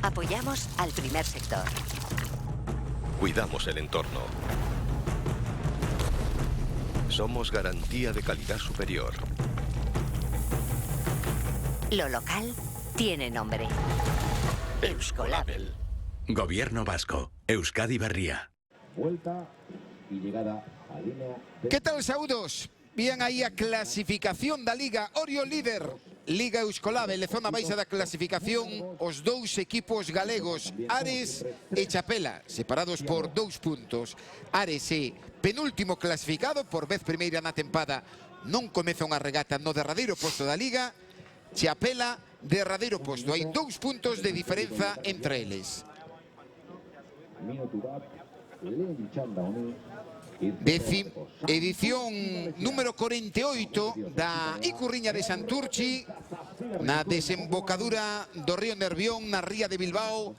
Apoyamos al primer sector. Cuidamos el entorno. Somos garantía de calidad superior. Lo local tiene nombre. Euskolabel. Gobierno vasco. Euskadi Berria. Vuelta y llegada a línea. ¿Qué tal, saúdos? Bien aí a clasificación da Liga Orio líder. Liga Euskolabel, zona baixa da clasificación, os dous equipos galegos, Ares e Chapela, separados por 2 puntos. Ares é penúltimo clasificado, por vez primeira na tempada, non comeza unha regata no derradeiro posto da Liga. Chapela, derradeiro posto, hai 2 puntos de diferenza entre eles. Edición número 48 da Icurriña de Santurchi, na desembocadura do río Nervión, na ría de Bilbao.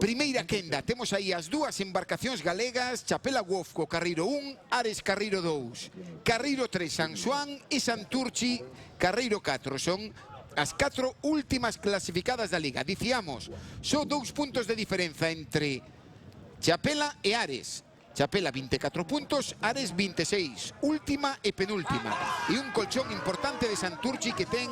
Primeira quenda, temos aí as dúas embarcacións galegas, Chapela Wofco, Carreiro 1, Ares Carreiro 2, Carreiro 3, San Xoán e Santurchi, Carreiro 4. Son as 4 últimas clasificadas da Liga. Dicíamos, só 2 puntos de diferenza entre Chapela e Ares. Chapela 24 puntos, Ares 26, última e penúltima. E un colchón importante de Santurchi que ten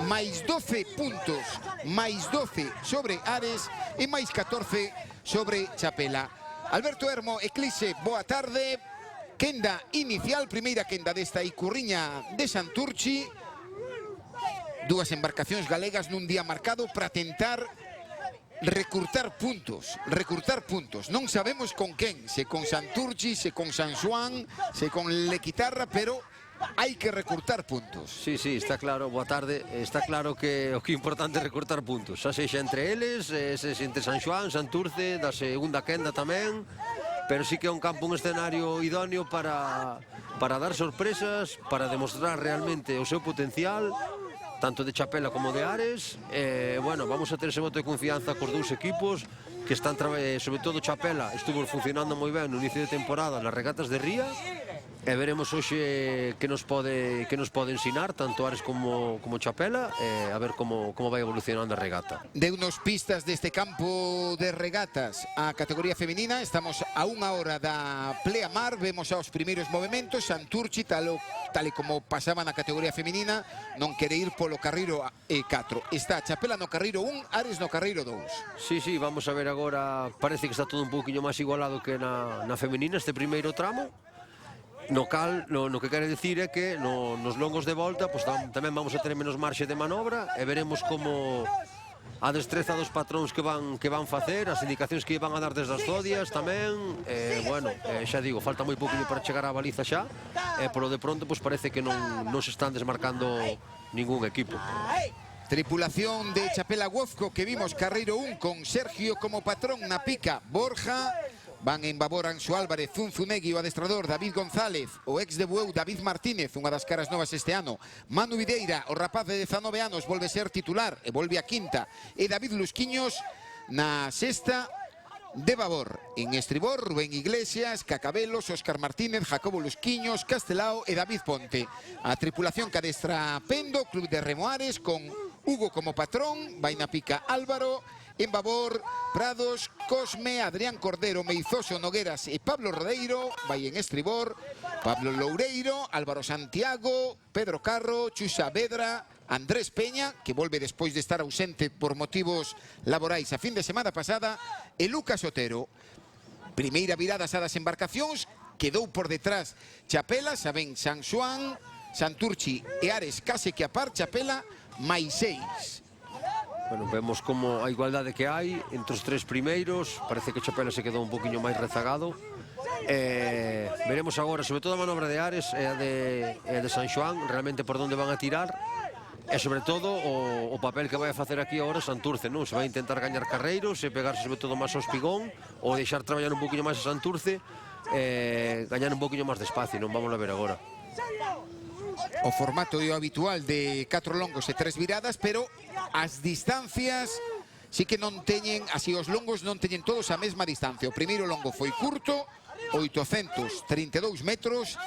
máis 12 puntos, máis 12 sobre Ares e máis 14 sobre Chapela. Alberto Hermo, Eclipse, boa tarde. Quenda inicial, primeira quenda desta Icurriña de Santurchi. Dúas embarcacións galegas nun día marcado para tentar recurtar puntos. Non sabemos con quen, se con Santurchi, se con San Xoán, se con Lequitarra, pero hai que recurtar puntos. Sí, está claro, boa tarde. Está claro que o que é importante é recurtar puntos, xa sexa entre eles, sexa entre San Xoán, Santurce, da segunda quenda tamén, pero sí que é un campo, un escenario idóneo para dar sorpresas, para demostrar realmente o seu potencial, tanto de Chapela como de Ares. Bueno, vamos a ter ese voto de confianza cos dous equipos que están, sobre todo Chapela, estuvo funcionando moi ben no inicio de temporada nas regatas de Ría, e veremos hoxe que nos pode ensinar tanto Ares como Chapela, a ver como vai evolucionando a regata. Deunos pistas deste campo de regatas a categoría feminina. Estamos a unha hora da pleamar, vemos aos primeiros movimentos. Santurchi, tal e como pasaba na categoría feminina, non quere ir polo carreiro 4. Está Chapela no carreiro 1, Ares no carreiro 2. Sí, vamos a ver agora, parece que está todo un pouquiño máis igualado que na feminina este primeiro tramo. No que quere dicir é que nos longos de volta tamén vamos a ter menos marxe de manobra, e veremos como a destreza dos patróns que van facer, as indicacións que van a dar desde as zodias tamén. Bueno, xa digo, falta moi pouquinho para chegar á baliza xa, e polo de pronto parece que non se están desmarcando ningún equipo. Tripulación de Chapela Wofco que vimos carreiro 1 con Sergio como patrón na pica, Borja. Van en babor Anxo Álvarez, Zunzunegui, o adestrador, David González, o ex de Bueu, David Martínez, unha das caras novas este ano, Manu Videira, o rapaz de 19 anos, volve ser titular e volve a quinta, e David Lusquiños na sexta de babor. En estribor, Rubén Iglesias, Cacabelos, Óscar Martínez, Jacobo Lusquiños, Castelao e David Ponte. A tripulación que adestra Pendo, Club de Remo Ares, con Hugo como patrón, vai na pica Álvaro. En babor, Prados, Cosme, Adrián Cordero, Meizoso, Nogueras e Pablo Rodeiro. Vai en estribor, Pablo Loureiro, Álvaro Santiago, Pedro Carro, Chusa Vedra, Andrés Peña, que volve despois de estar ausente por motivos laborais a fin de semana pasada, e Lucas Otero. Primeira virada xa das embarcacións, quedou por detrás Chapela, saben, San Xoán, Santurchi e Ares case que a par, Chapela máis 6. Bueno, vemos como a igualdade que hai entre os tres primeiros. Parece que Chapela se quedou un poquinho máis rezagado. Veremos agora, sobre todo a manobra de Ares e a de San Xoán, realmente por onde van a tirar. E sobre todo o papel que vai a facer aquí agora Santurce, non? Se vai intentar gañar carreiros e pegarse sobre todo máis ao espigón, ou deixar traballar un poquinho máis a Santurce, gañar un poquinho máis de espacio, non? Vamos a ver agora. O formato é o habitual de 4 longos e 3 viradas, pero as distancias sí que non teñen, así os longos non teñen todos a mesma distancia. O primeiro longo foi curto, 832 metros,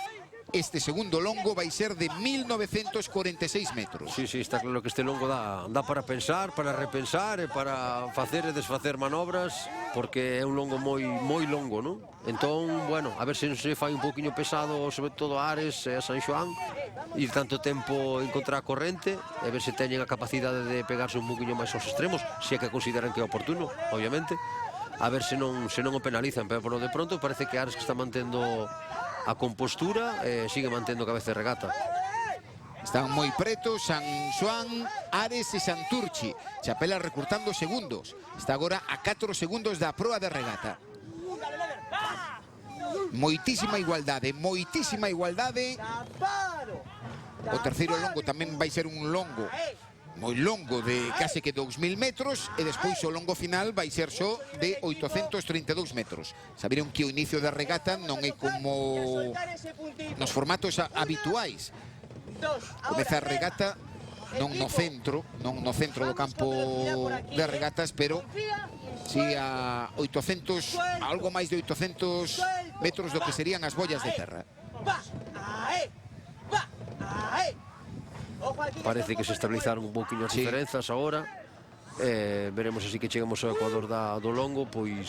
este segundo longo vai ser de 1946 metros. Sí, está claro que este longo dá para pensar, para repensar e para facer e desfacer manobras, porque é un longo moi longo, non? Entón, bueno, a ver se non se fai un poquinho pesado, sobre todo a Ares e a San Xoán, ir tanto tempo encontrar a corrente, e ver se teñen a capacidade de pegarse un poquinho máis aos extremos, se é que consideran que é oportuno, obviamente, a ver se non o penalizan, pero por de pronto parece que Ares que está mantendo a compostura e sigue mantendo cabeza de regata. Están moi pretos San Xoán, Ares e Santurchi. Chapela recurtando segundos. Está agora a 4 segundos da proa de regata. Moitísima igualdade, moitísima igualdade. O terceiro longo tamén vai ser un longo moi longo de case que 2000 metros e despois o longo final vai ser só de 832 metros. Saberon que o inicio da regata non é como nos formatos habituais. Comeza a regata non no centro do campo de regatas, pero si a 800, algo máis de 800 metros do que serían as bollas de terra. Parece que se estabilizaron un pouquinho as diferenzas agora. Veremos así que chegamos ao ecuador do longo, pois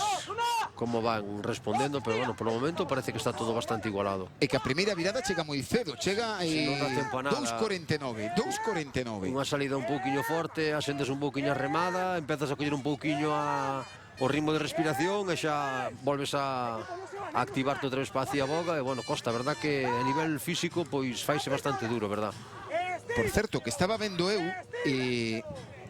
como van respondendo, pero bueno, polo momento parece que está todo bastante igualado. E que a primeira virada chega moi cedo, chega 2.49. Unha salida un pouquiño forte, asendes un pouquiño a remada, empezas a coller un pouquiño o ritmo de respiración e xa volves a activarte outra vez para a boga e bueno, costa, verdad que a nivel físico pois faise bastante duro, verdad? Por certo, que estaba vendo eu,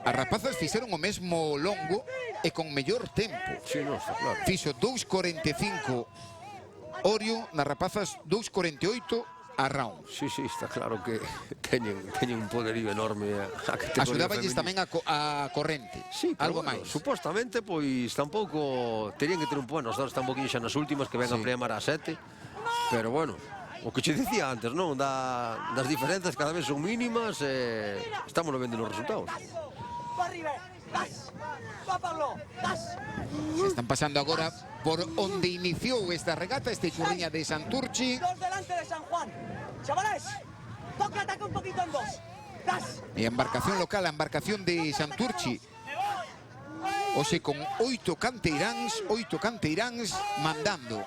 as rapazas fixeron o mesmo longo e con mellor tempo. Sí, non, está claro. Fixo 2.45 Orio, nas rapazas 2.48 a Round. Sí, está claro que teñen un poderío enorme a categoría Axudáballes tamén a corrente. Sí, algo bueno, máis. Supostamente, pois, tampouco terían que ter un bueno, os dous están un poquinho xa nas últimas, que ven a pleamar a 7, pero bueno, o que che dicía antes, non? Das diferenzas cada vez son mínimas e estamos vendo nos resultados. Se están pasando agora por onde iniciou esta regata, este Curriña de Santurchi. Dos delante de San Juan. Chavales, toca ataque un poquito en dos. E a embarcación local, a embarcación de Santurchi. Ose con 8 canteiráns mandando.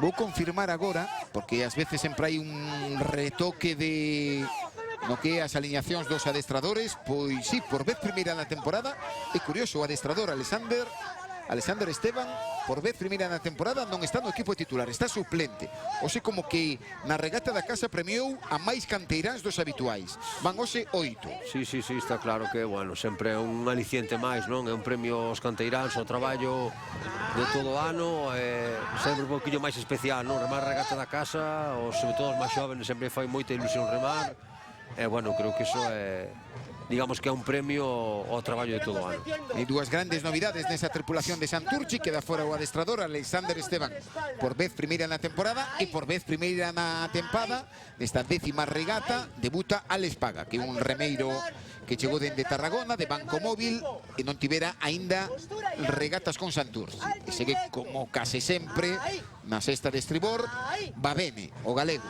Vou confirmar agora, porque ás veces sempre hai un retoque de no que é as alineacións dos adestradores. Pois sí, por vez primeira na temporada. É curioso, o adestrador Alexander Esteban, por vez primeira na temporada, non está no equipo titular, está suplente. Ose como que na regata da casa premiou a máis canteiráns dos habituais. Van hoxe 8. Sí, está claro que, bueno, sempre é un aliciente máis, non? É un premio aos canteiráns, ao traballo de todo o ano, sempre un pouquinho máis especial, non? Remar a regata da casa, sobre todo os máis xóvenes, sempre fai moita ilusión remar. E, bueno, creo que iso é, digamos que é un premio ao traballo de todo o ano. E dúas grandes novidades nesa tripulación de Santurchi. Queda fora o adestrador Alexander Esteban, por vez primeira na temporada, e por vez primeira na tempada nesta 10ª regata debuta Alex Paga, que é un remeiro que chegou dende Tarragona, de Banco Móvil, e non tivera aínda regatas con Santurchi. E segue como case sempre na sexta de estribor Babene, o galego.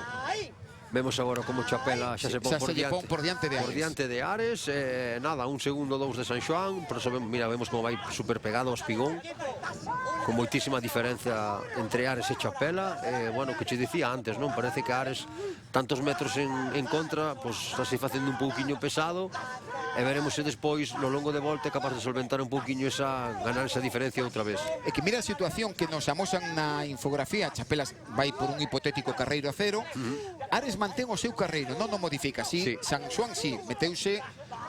Vemos agora como Chapela xa se pon por diante de Ares. Nada, 1 segundo 2 de San Xoán. Por eso, mira, vemos como vai super pegado ao espigón, con moitísima diferencia entre Ares e Chapela. Bueno, que che dicía antes, non? Parece que Ares, tantos metros en contra, pues está se facendo un pouquiño pesado, e veremos se despois, no longo de volta, é capaz de solventar un pouquiño ganar esa diferencia outra vez. É que mira a situación que nos amosan na infografía. Chapela vai por un hipotético carreiro a cero. Ares mantén o seu carreiro, non o modifica. Sí. San Xoán sí, meteuse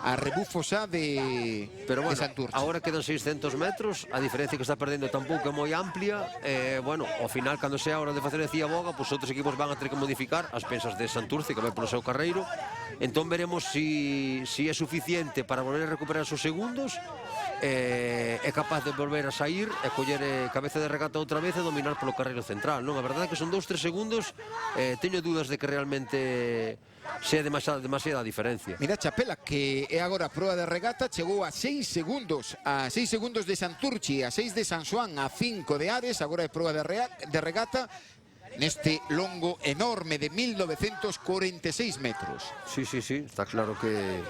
a rebufo xa de Santurchi. Agora quedan 600 metros, a diferencia que está perdendo tampouco é moi amplia. Bueno, ao final, cando sea a hora de facer a boga, pues outros equipos van a ter que modificar as pensas de Santurci, que vai polo seu carreiro. Entón veremos si é suficiente para volver a recuperar os segundos, é capaz de volver a sair e coller cabeza de regata outra vez e dominar polo carreiro central, non? A verdade é que son 2-3 segundos, teño dúdas de que realmente sea demasiada diferencia. Mira Chapela, que é agora a proa de regata, chegou a 6 segundos de Santurchi, a 6 de San Xoán, a 5 de Ares. Agora é proa de regata. neste longo enorme de 1946 metros. Sí, está claro que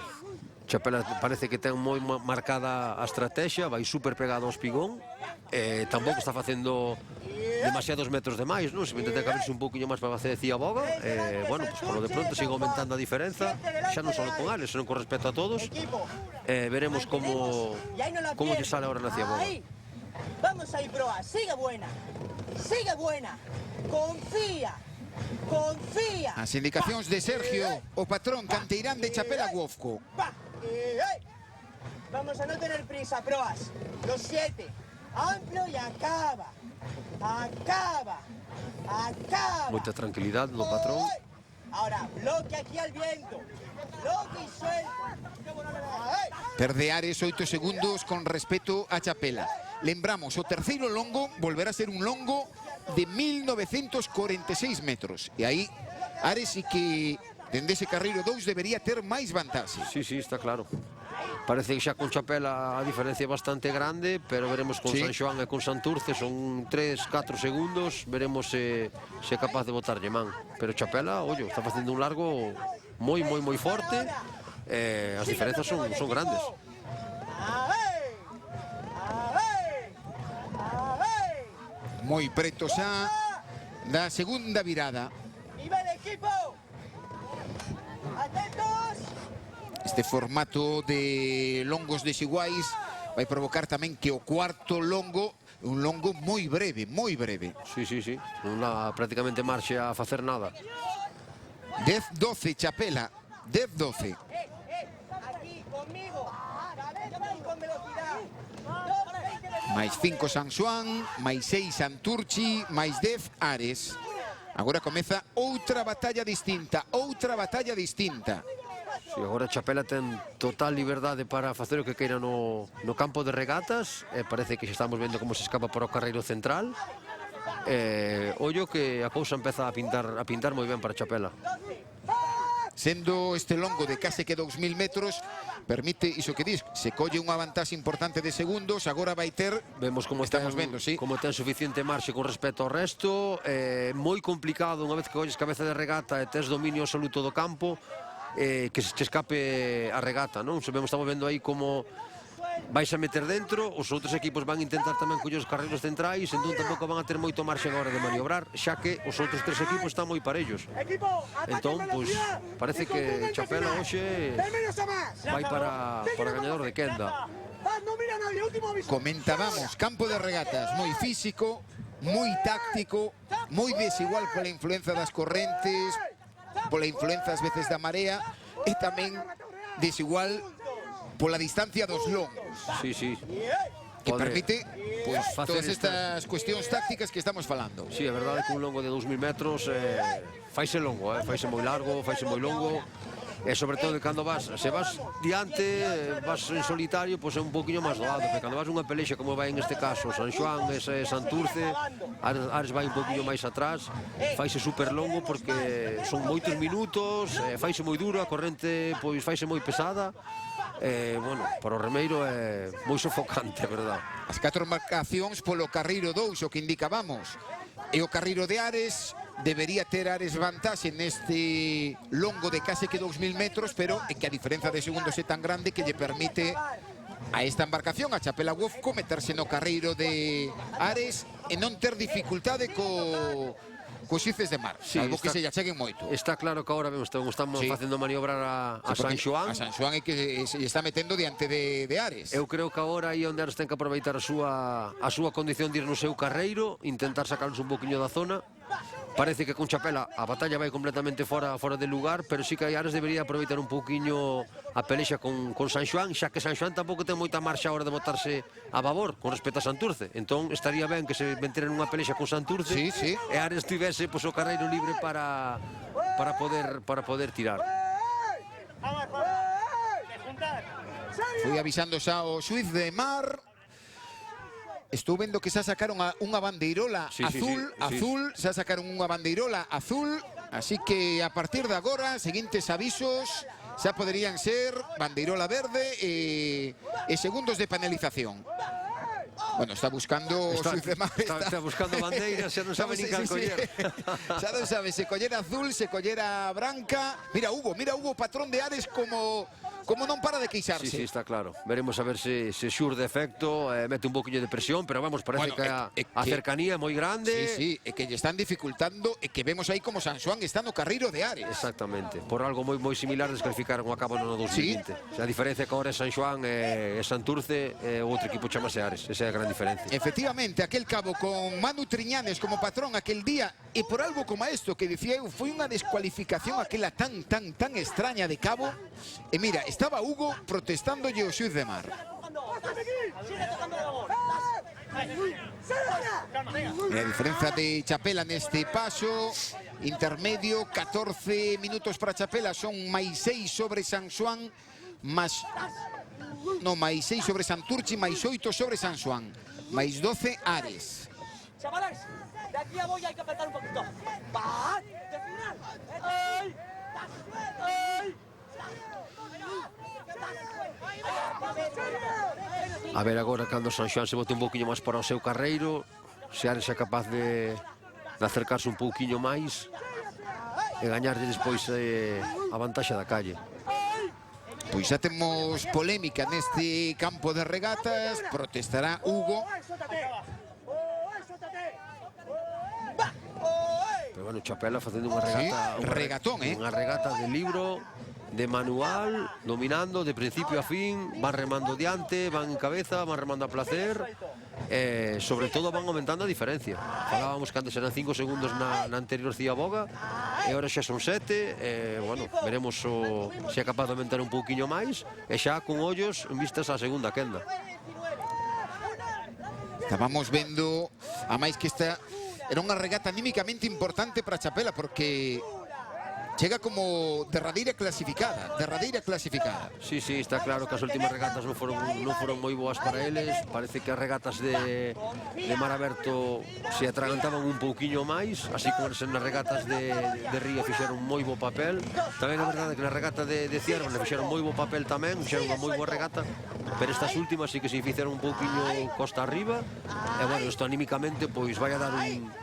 Chapela parece que ten moi marcada a estrategia, vai super pegado ao espigón, tampouco está facendo demasiados metros de máis, non? Se intenta cabirse un pouquinho máis para facer a boga, bueno, pues polo de pronto sigue aumentando a diferenza, xa non só con Alex, senón con respecto a todos. Veremos como lle sale ahora na ciaboga. Vamos ahí, proa, sigue buena, confía. As indicacións de Sergio, o patrón canteirán de Chapela Guofco. Vamos a no tener prisa, proas. Los 7, amplio y acaba. Moita tranquilidade no patrón. Ahora, bloque aquí al viento. Bloque y suelta. Perde Ares 8 segundos con respecto a Chapela. Lembramos, o terceiro longo volverá a ser un longo de 1946 metros. E aí, Ares sí que, dende ese carreiro 2, debería ter máis vantaxe. Sí, está claro. Parece que xa con Chapela a diferencia é bastante grande, pero veremos con San Xoán e con Santurce, son 3-4 segundos, veremos se é capaz de botarlle man. Pero Chapela, ollo, está facendo un largo moi forte, as diferenzas son grandes. Moi preto xa da segunda virada. ¡Nivel equipo! ¡Atentos! Este formato de longos desiguais vai provocar tamén que o cuarto longo, un longo moi breve. Sí. Non dá prácticamente marxe a facer nada. 10-12 Chapela, 10-12. Aquí, conmigo. Cabeza y con velocidad. Mais 5 San Xoán, máis 6 Santurchi, máis 10 Ares. Agora comeza outra batalla distinta. Sí, agora Chapela ten total liberdade para facer o que queira no campo de regatas. Parece que xa estamos vendo como se escapa para o carreiro central. Ollo que a cousa empeza a pintar moi ben para Chapela. Sendo este longo de case que 2000 metros, permite iso que dis, se colle unha vantaxe importante de segundos, agora vai ter, vemos como estamos vendo, sí. Como ten suficiente marxe con respecto ao resto, moi complicado unha vez que colles cabeza de regata e tes dominio absoluto do campo, que se te escape a regata, non? Estamos vendo aí como vais a meter dentro, os outros equipos van a intentar tamén coller os carreiros centrais, entón tampouco van a ter moito marxe agora de maniobrar, xa que os outros 3 equipos están moi parellos. Entón, pois, parece que Chapela hoxe vai para gañador de quenda. Comentábamos, campo de regatas moi físico, moi táctico, moi desigual pola influencia das correntes, pola influencia ás veces da marea, e tamén desigual pola distancia dos longos. Sí. Que permite todas estas cuestións tácticas que estamos falando. Sí, é verdade que un longo de 2000 metros faise longo, faise moi largo, faise moi longo. E sobre todo cando se vas diante, vas en solitario, pois é un poquinho máis doado, pero cando vas unha pelexa como vai en este caso San Xoán e Santurce, Ares vai un poquinho máis atrás, faise super longo porque son moitos minutos, faise moi duro, a corrente pois faise moi pesada. Bueno, para o remeiro é moi sofocante, verdad? As 4 marcacións polo carreiro 2, o que indicábamos, e o carreiro de Ares. Debería ter Ares vantaxe neste longo de case que 2000 metros, pero é que a diferenza de segundos é tan grande que lle permite a esta embarcación, a Chapela Guofco, meterse no carreiro de Ares e non ter dificultade cos xices de mar, salvo que se lle acheguen moito. Está claro que agora estamos facendo maniobrar a San Xoán. A San Xoán é que se está metendo diante de Ares. Eu creo que agora aí onde Ares ten que aproveitar a súa condición de ir no seu carreiro, intentar sacarnos un poquinho da zona. Parece que con Chapela a batalla vai completamente fora de lugar, pero sí que Ares debería aproveitar un pouquiño a pelexa con San Xoán, xa que San Xoán tampouco ten moita marxa a hora de botarse a babor con respecto a Santurce. Entón estaría ben que se meteran unha pelexa con Santurce e Ares tivese o carreiro libre para poder tirar. Foi avisando xa o xuiz de mar. Estou vendo que xa sacaron unha bandeirola azul, xa sacaron unha bandeirola azul, así que a partir de agora, seguintes avisos, xa poderían ser bandeirola verde e segundos de penalización. Bueno, está buscando Está, Xuiz de Mar. está buscando bandeiras, xa non sabe nin cal coller. Xa non sabe se collera azul, se collera branca. Mira Hugo, patrón de Ares, como non para de queixarse. Sí, está claro. Veremos a ver se xurde efecto, mete un poquinho de presión, pero vamos, parece que a cercanía é moi grande. Sí, é que lle están dificultando e que vemos aí como San Xoán está no carriro de Ares. Exactamente. Por algo moi similar descalificaron o cabo no 2020. A diferencia que agora é San Xoán e Santurce, o outro equipo chamase Ares. Esa é a gran diferencia. Efectivamente, aquel cabo con Manu Triñanes como patrón aquel día, e por algo como isto que dicía eu, foi unha descualificación aquela tan extraña de cabo. E mira, estaba Hugo protestándolle o Xuiz de Mar. E a diferenza de Chapela neste paso intermedio, 14 minutos para Chapela, son máis 6 sobre San Xoán, máis 6 sobre Santurchi, máis 8 sobre San Xoán, máis 12 Ares. Chavales, de aquí a Boya hay que apretar un poquito. ¡Va! ¡De final! ¡Ay! ¡Ay! A ver agora cando San Xoán se bote un pouquiño máis para o seu carreiro, se Ares é capaz de acercarse un pouquiño máis e gañarlle despois a vantaxe da calle. Pois xa temos polémica neste campo de regatas, protestará Hugo. Pero bueno, Chapela facendo unha regata, sí, regatón, unha regata de libro, de manual, dominando de principio a fin, van remando diante, van en cabeza, van remando a placer, sobre todo van aumentando a diferencia. Falábamos que antes eran 5 segundos na anterior Ciaboga e agora xa son 7, bueno, veremos se é capaz de aumentar un pouquiño máis e xa con ollos en vistas á segunda quenda. Estábamos vendo, a máis que esta era unha regata anímicamente importante para Chapela, porque chega como derradeira clasificada. Sí, está claro que as últimas regatas non foron moi boas para eles. Parece que as regatas de mar aberto se atragantaban un pouquiño máis, así como nas regatas de Ría fixeron moi bo papel. Tamén é verdade que na regata de Cierva fixeron moi bo papel tamén, fixeron unha moi boa regata, pero estas últimas sí que se fixeron un pouquiño costa arriba. E bueno, isto anímicamente pois vai a dar un...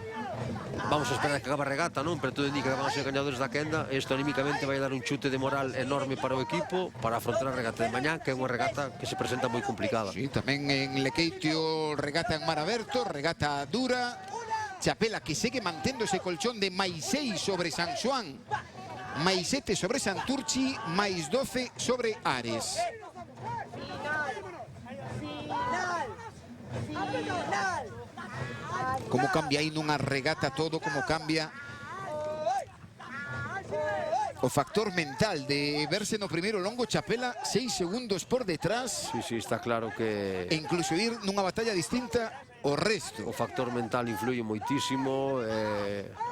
Vamos a esperar que acabe a regata, non? Pero todo indica que van a ser gañadores da quenda. Isto anímicamente vai a dar un chute de moral enorme para o equipo para afrontar a regata de mañá, que é unha regata que se presenta moi complicada. Sí, tamén en Lequeitio regata en mar aberto, regata dura. Chapela que segue mantendo ese colchón de máis 6 sobre San Xoán, máis 7 sobre Santurchi, máis 12 sobre Ares. Como cambia aí nunha regata todo, como cambia o factor mental de verse no primeiro longo. Chapela 6 segundos por detrás. Sí, está claro que... E incluso ir nunha batalla distinta o resto. O factor mental influye moitísimo.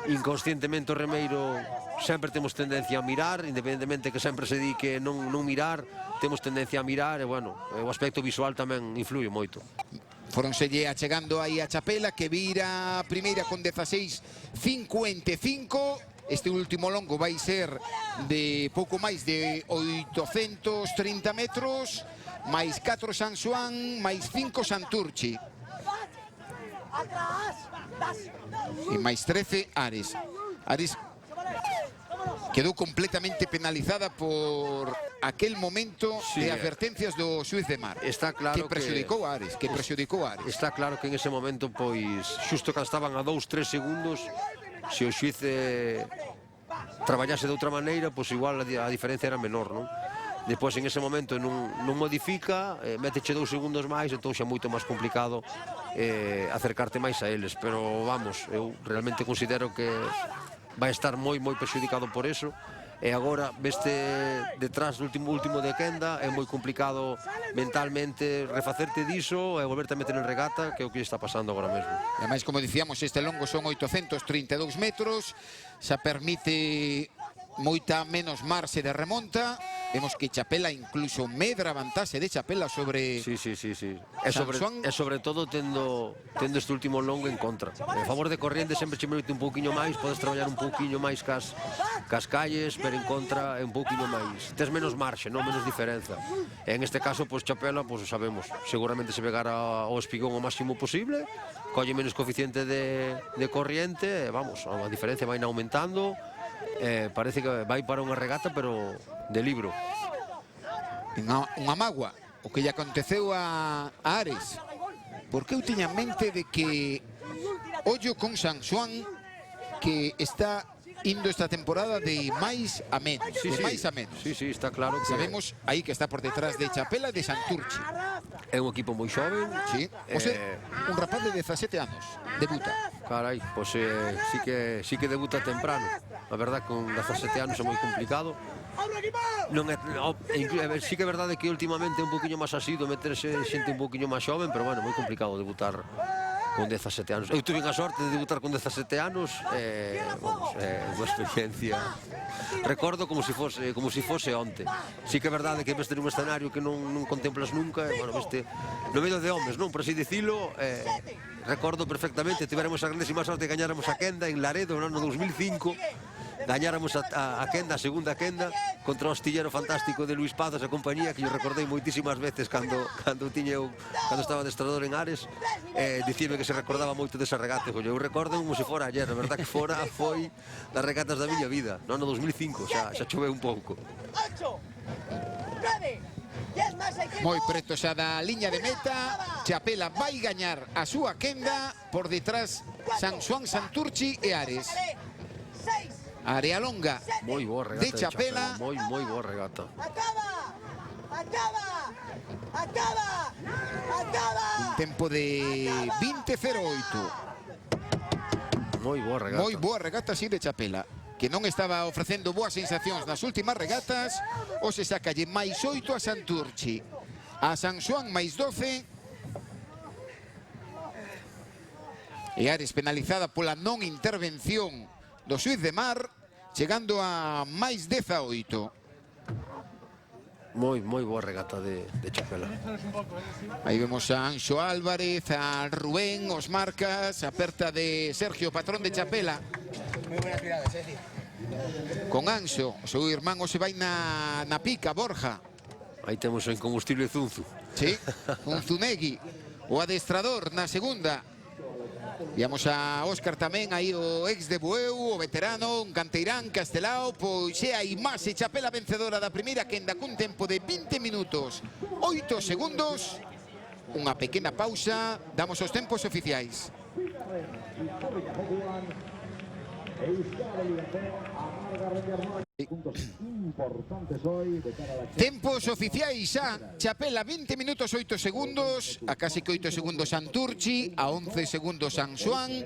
Inconscientemente o remeiro sempre temos tendencia a mirar, independentemente que sempre se di que non mirar, temos tendencia a mirar, e bueno, o aspecto visual tamén influye moito. Foronselle achegando aí a Chapela, que vira a primeira con 16:55. Este último longo vai ser de pouco máis de 830 metros, máis 4 San Xoán, máis 5 Santurchi. E máis 13 Ares. Ares quedou completamente penalizada por aquel momento de advertencias do Xuiz de Mar. Está claro que prexudicou a Ares, Está claro que en ese momento, pois, xusto que estaban a 2-3 segundos, se o xuiz traballase de outra maneira, pois igual a diferencia era menor, non? Depois, en ese momento, non modifica, meteche 2 segundos máis, entón xa é moito máis complicado acercarte máis a eles. Pero, vamos, eu realmente considero que vai estar moi prexudicado por eso. E agora, veste detrás do último de quenda, é moi complicado mentalmente refacerte diso e volverte a meter en regata, que é o que está pasando agora mesmo. E máis, como dicíamos, este longo son 832 metros, xa permite moita menos marxe de remonta. Vemos que Chapela incluso medra a vantaxe de Chapela sobre... Sí. E Sanxuán. sobre todo tendo este último longo en contra. En favor de corriente sempre che mete un pouquiño máis, podes traballar un pouquiño máis cas calles, pero en contra é un pouquiño máis. Tes menos marxe, non menos diferenza. E en este caso, pois Chapela, pois sabemos, seguramente se pegara ao espigón o máximo posible, colle menos coeficiente de corriente, e vamos, a diferencia vai aumentando, parece que vai para unha regata, pero de libro. Unha mágoa, o que lle aconteceu a Ares. Porque eu tiña en mente de que ollo con Sanxuán, que está indo esta temporada de máis a menos. Máis a menos. Sí, está claro que... Sabemos aí que está por detrás de Chapela e de Santurchi. É un equipo moi xoven. Sí, un rapaz de 17 anos, debuta. Carai, pois sí que debuta temprano. A verdad, con 17 anos é moi complicado. Non é, sí que é verdade que últimamente é un poquinho máis asido meterse xente un poquinho máis xoven, pero bueno, moi complicado debutar con 17 anos. Eu tuve a sorte de debutar con 17 anos, vamos, unha experiencia. Recordo como se fose onte. Sí que é verdade que ves ter un escenario que non contemplas nunca, bueno, veste no medio de homes, non, por así dicilo. Recordo perfectamente, tivéramos a grandísima sorte de gañáramos a Quenda en Laredo no ano 2005. Gañáramos a Quenda, a segunda Quenda, contra o astillero fantástico de Luis Pazos e compañía, que yo recordei moitísimas veces cando estaba adestrador en Ares. Dicime que se recordaba moito desa regata. Eu recordo como se fora ayer, a verdad que foi das regatas da miña vida. No ano 2005, xa choveu un pouco. Moi preto xa da liña de meta. Chapela vai gañar a súa Quenda. Por detrás Sanxuán, Santurchi e Ares. Área longa moi boa regata de Chapela. Moi boa regata. Acaba. Un tempo de 20:08. Moi boa regata. Moi boa regata así de Chapela, que non estaba ofrecendo boas sensacións nas últimas regatas. O se sacalle máis 8 a Santurchi. A Sanxuán máis 12. E Ares penalizada pola non intervención do xuiz de mar, chegando a máis 18. Moi boa regata de Chapela. Aí vemos a Anxo Álvarez, a Rubén, os marcas, a aperta de Sergio, patrón de Chapela. Moi buenas cuidadas, Con Anxo, o seu irmán se vai na pica, Borja. Aí temos en combustible Zunzu. Sí, con Zunegui, o adestrador na segunda. Víamos a Óscar tamén, aí o ex de Bueu, o veterano, un canteirán, Castelao, pois é a imaxe Chapela vencedora da primeira quenda cun tempo de 20 minutos, 8 segundos. Unha pequena pausa, damos os tempos oficiais. Tempos oficiais xa. Chapela 20 minutos 8 segundos, a case que 8 segundos Santurchi, a 11 segundos Sanxuán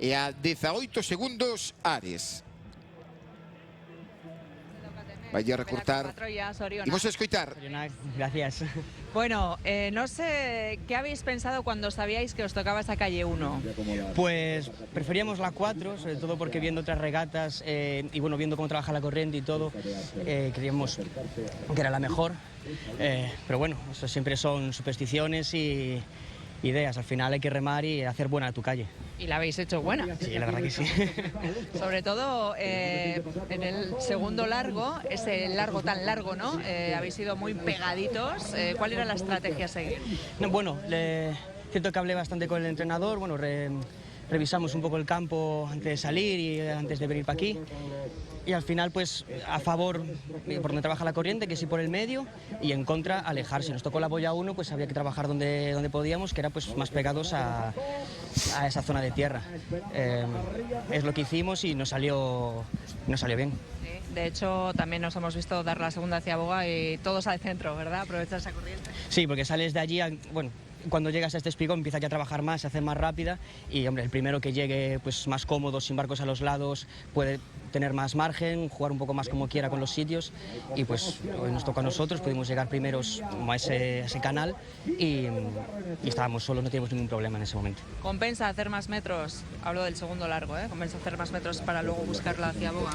e a 18 segundos Ares. Vai a recortar. Imos a escoitar. Gracias. Bueno, no sé qué habéis pensado cuando sabíais que os tocaba esa calle 1. Pues preferíamos la 4, sobre todo porque viendo otras regatas y bueno, viendo cómo trabaja la corriente y todo, creíamos que era la mejor. Pero bueno, eso siempre son supersticiones y ideas. Al final hay que remar y hacer buena tu calle. Y la habéis hecho buena. Sí, la verdad que sí. Sobre todo en el segundo largo, ese largo tan largo, ¿no? Habéis sido muy pegaditos. ¿Cuál era la estrategia a seguir? No, bueno, siento que hablé bastante con el entrenador. Bueno, revisamos un poco el campo antes de salir y antes de venir para aquí. Y al final, pues, a favor por donde trabaja la corriente, que sí por el medio, y en contra, alejarse. Nos tocó la boya 1, pues había que trabajar donde podíamos, que era pues más pegados a esa zona de tierra. Es lo que hicimos y nos salió bien. Sí, de hecho, también nos hemos visto dar la segunda hacia Boga y todos al centro, ¿verdad? Aprovechar esa corriente. Sí, porque sales de allí, bueno, cuando llegas a este espigón empieza ya a trabajar más, se hace más rápida y, hombre, el primero que llegue pues más cómodo, sin barcos a los lados, puede tener más margen, jugar un poco más como quiera con los sitios y pues hoy nos toca a nosotros, pudimos llegar primeros a ese canal y estábamos solos, no teníamos ningún problema en ese momento. ¿Compensa hacer más metros? Hablo del segundo largo, ¿eh? ¿Compensa hacer más metros para luego buscarla hacia boga?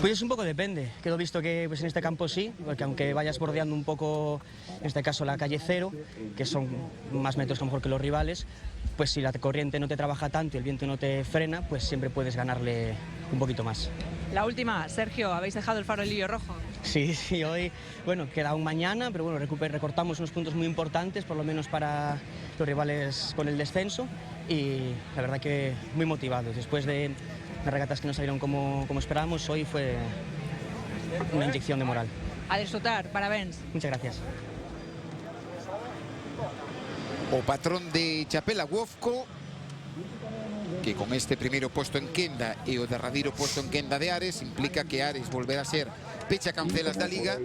Pues un poco depende, quedó visto que pues en este campo sí, porque aunque vayas bordeando un poco, en este caso la calle 0, que son más metros que a lo mejor que los rivales, pues si la corriente no te trabaja tanto y el viento no te frena, pues siempre puedes ganarle un poquito más. La última, Sergio, ¿habéis dejado el farolillo rojo? Sí, hoy, bueno, queda aún mañana, pero bueno, recortamos unos puntos muy importantes, por lo menos para los rivales con el descenso, y la verdad que muy motivados. Después de las regatas que no salieron como esperábamos, hoy fue una inyección de moral. A disfrutar, parabéns. Muchas gracias. O patrón de Chapela Wofco, que con este primeiro posto en quenda e o derradeiro posto en quenda de Ares implica que Ares volverá a ser pecha cancelas da Liga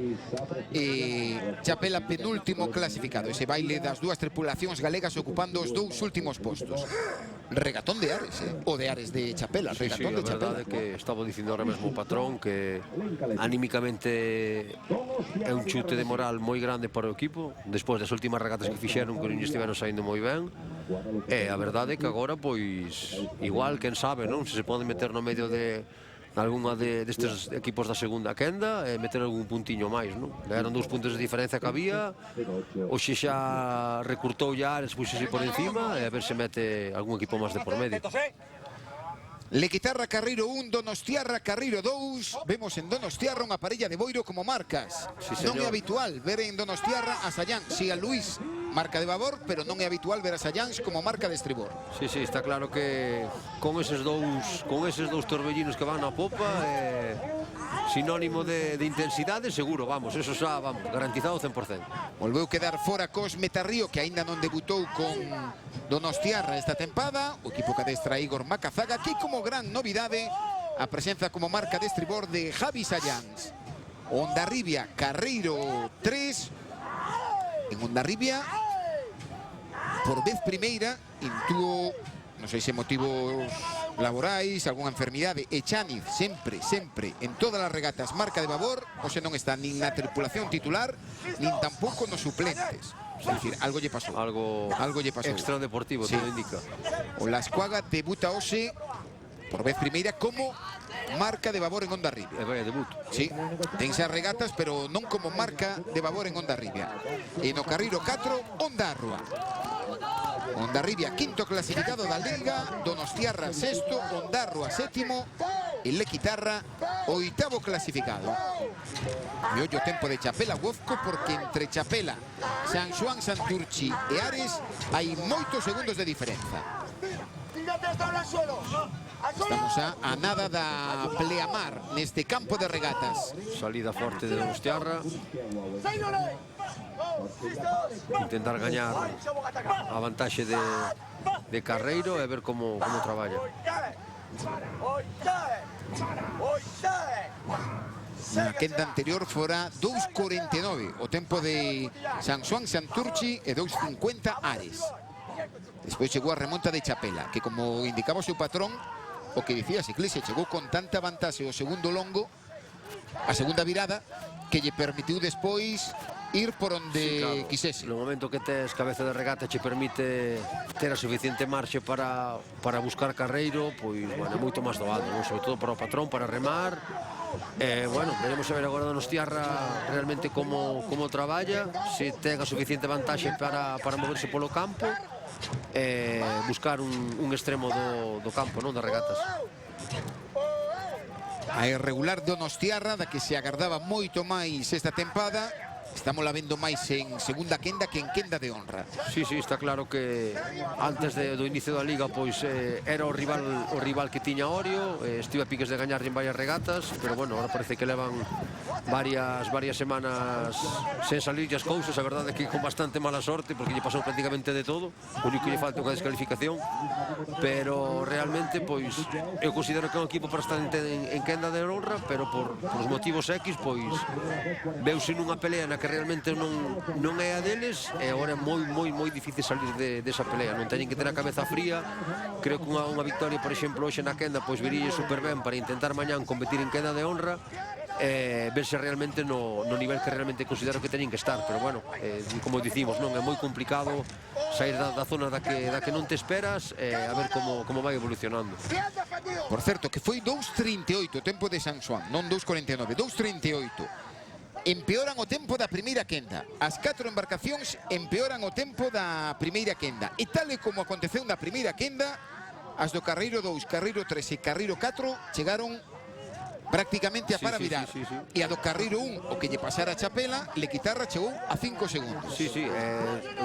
e Chapela penúltimo clasificado. Ese baile das dúas tripulacións galegas ocupando os dous últimos postos. Regatón de Ares, o de Ares de Chapela, Sí, regatón a de Chapela. verdade que estaba dicindo ahora mesmo o patrón que anímicamente é un chute de moral moi grande para o equipo despois das últimas regatas que fixeron que non estiveron saindo moi ben e a verdade é que agora pois igual, quen sabe, non? Se se pode meter no medio de algunha destes equipos da segunda quenda e meter algún puntiño máis, non? Eran 2 puntos de diferencia que había, hoxe xa recurtou ya, puxese por encima e a ver se mete algún equipo máis de por medio. Lequitarra Carreiro 1, Donostiarra Carreiro 2. Vemos en Donostiarra unha parella de Boiro como marcas. Sí, non é señor. habitual ver en Donostiarra a Sayán, si a Luis marca de babor, pero non é habitual ver a Sayán como marca de estribor. Sí, está claro que con eses dous torbellinos que van na popa é sinónimo de intensidade, seguro, vamos, eso xa, vamos, garantizado 100%. Volveu quedar fora Cos Metarrío, que aínda non debutou con Donostiarra esta tempada. O equipo que adestra Igor Macazaga, que como gran novidade a presenza como marca de estribor de Javi Sayáns. Hondarribia Carreiro 3. En Hondarribia, por vez primeira, intuo, non sei se motivos laborais, algunha enfermidade, e Chaniz sempre, en todas as regatas marca de babor, ou se non está nin na tripulación titular, nin tampouco nos suplentes. É dicir, algo lle pasou. Algo lle pasou. extra deportivo, Sí. todo indica. O Lascuaga debuta hoxe, por vez primeira, como marca de babor en Hondarribia. E vai a debut. Sí, ten xa regatas, pero non como marca de babor en Hondarribia. E no Carreiro 4, Hondarrua. Hondarribia, quinto clasificado da Liga, Donostiarra, sexto, Hondarrua, sétimo, e Lequitarra, oitavo clasificado. E ollo o tempo de Chapela Wofco, porque entre Chapela, San Xoán, Santurchi e Ares hai moitos segundos de diferenza. Estamos a nada da pleamar neste campo de regatas. Salida forte de Donostiarra. Intentar gañar a vantaxe de Carreiro e ver como traballa. Na quenda anterior fora 2.49 o tempo de San Xoán, Santurchi e 2.50 Ares. Despois chegou a remonta de Chapela, que como indicaba o seu patrón, o que dicía Ciclese, chegou con tanta vantaxe o segundo longo, a segunda virada, que lle permitiu despois ir por onde Claro, quisese. no momento que tes cabeza de regata che permite ter a suficiente marxe para buscar Carreiro, pois, bueno, é moito máis doado, non? Sobre todo para o patrón, para remar. Bueno, veremos a ver agora Donostiarra realmente como traballa, se ten a suficiente vantaxe para moverse polo campo e buscar un extremo do campo, non, das regatas. A irregular Donostiarra, da que se agardaba moito máis esta tempada, estamos la vendo máis en segunda quenda que en quenda de honra. Sí, está claro que antes do inicio da Liga pois era o rival que tiña Orio, estive a piques de gañar en varias regatas, pero bueno, ahora parece que levan varias semanas sen salir as cousas. A verdade é que con bastante mala sorte, porque lle pasou prácticamente de todo, o único que lle falta é a descalificación, pero realmente pois eu considero que é un equipo para estar en quenda de honra, pero por os motivos X pois veuse nunha pelea na que realmente non é a deles, e agora é moi difícil salir desa pelea. Non teñen que ter a cabeza fría. Creo que unha victoria, por exemplo, hoxe na quenda, pois virílle super ben para intentar mañán competir en queda de honra, verse realmente no nivel que realmente considero que teñen que estar. Pero bueno, como dicimos, non é moi complicado sair da zona da que non te esperas, a ver como vai evolucionando. Por certo, que foi 2.38 o tempo de San Xoán, non 2.49, 2.38. Empeoran o tempo da primeira quenda. As 4 embarcacións empeoran o tempo da primeira quenda. E tal e como aconteceu na primeira quenda, as do Carreiro 2, Carreiro 3 e Carreiro 4 chegaron prácticamente a para virar. E a do Carreiro 1, o que lle pasara a Chapela, Lequitarra chegou a 5 segundos.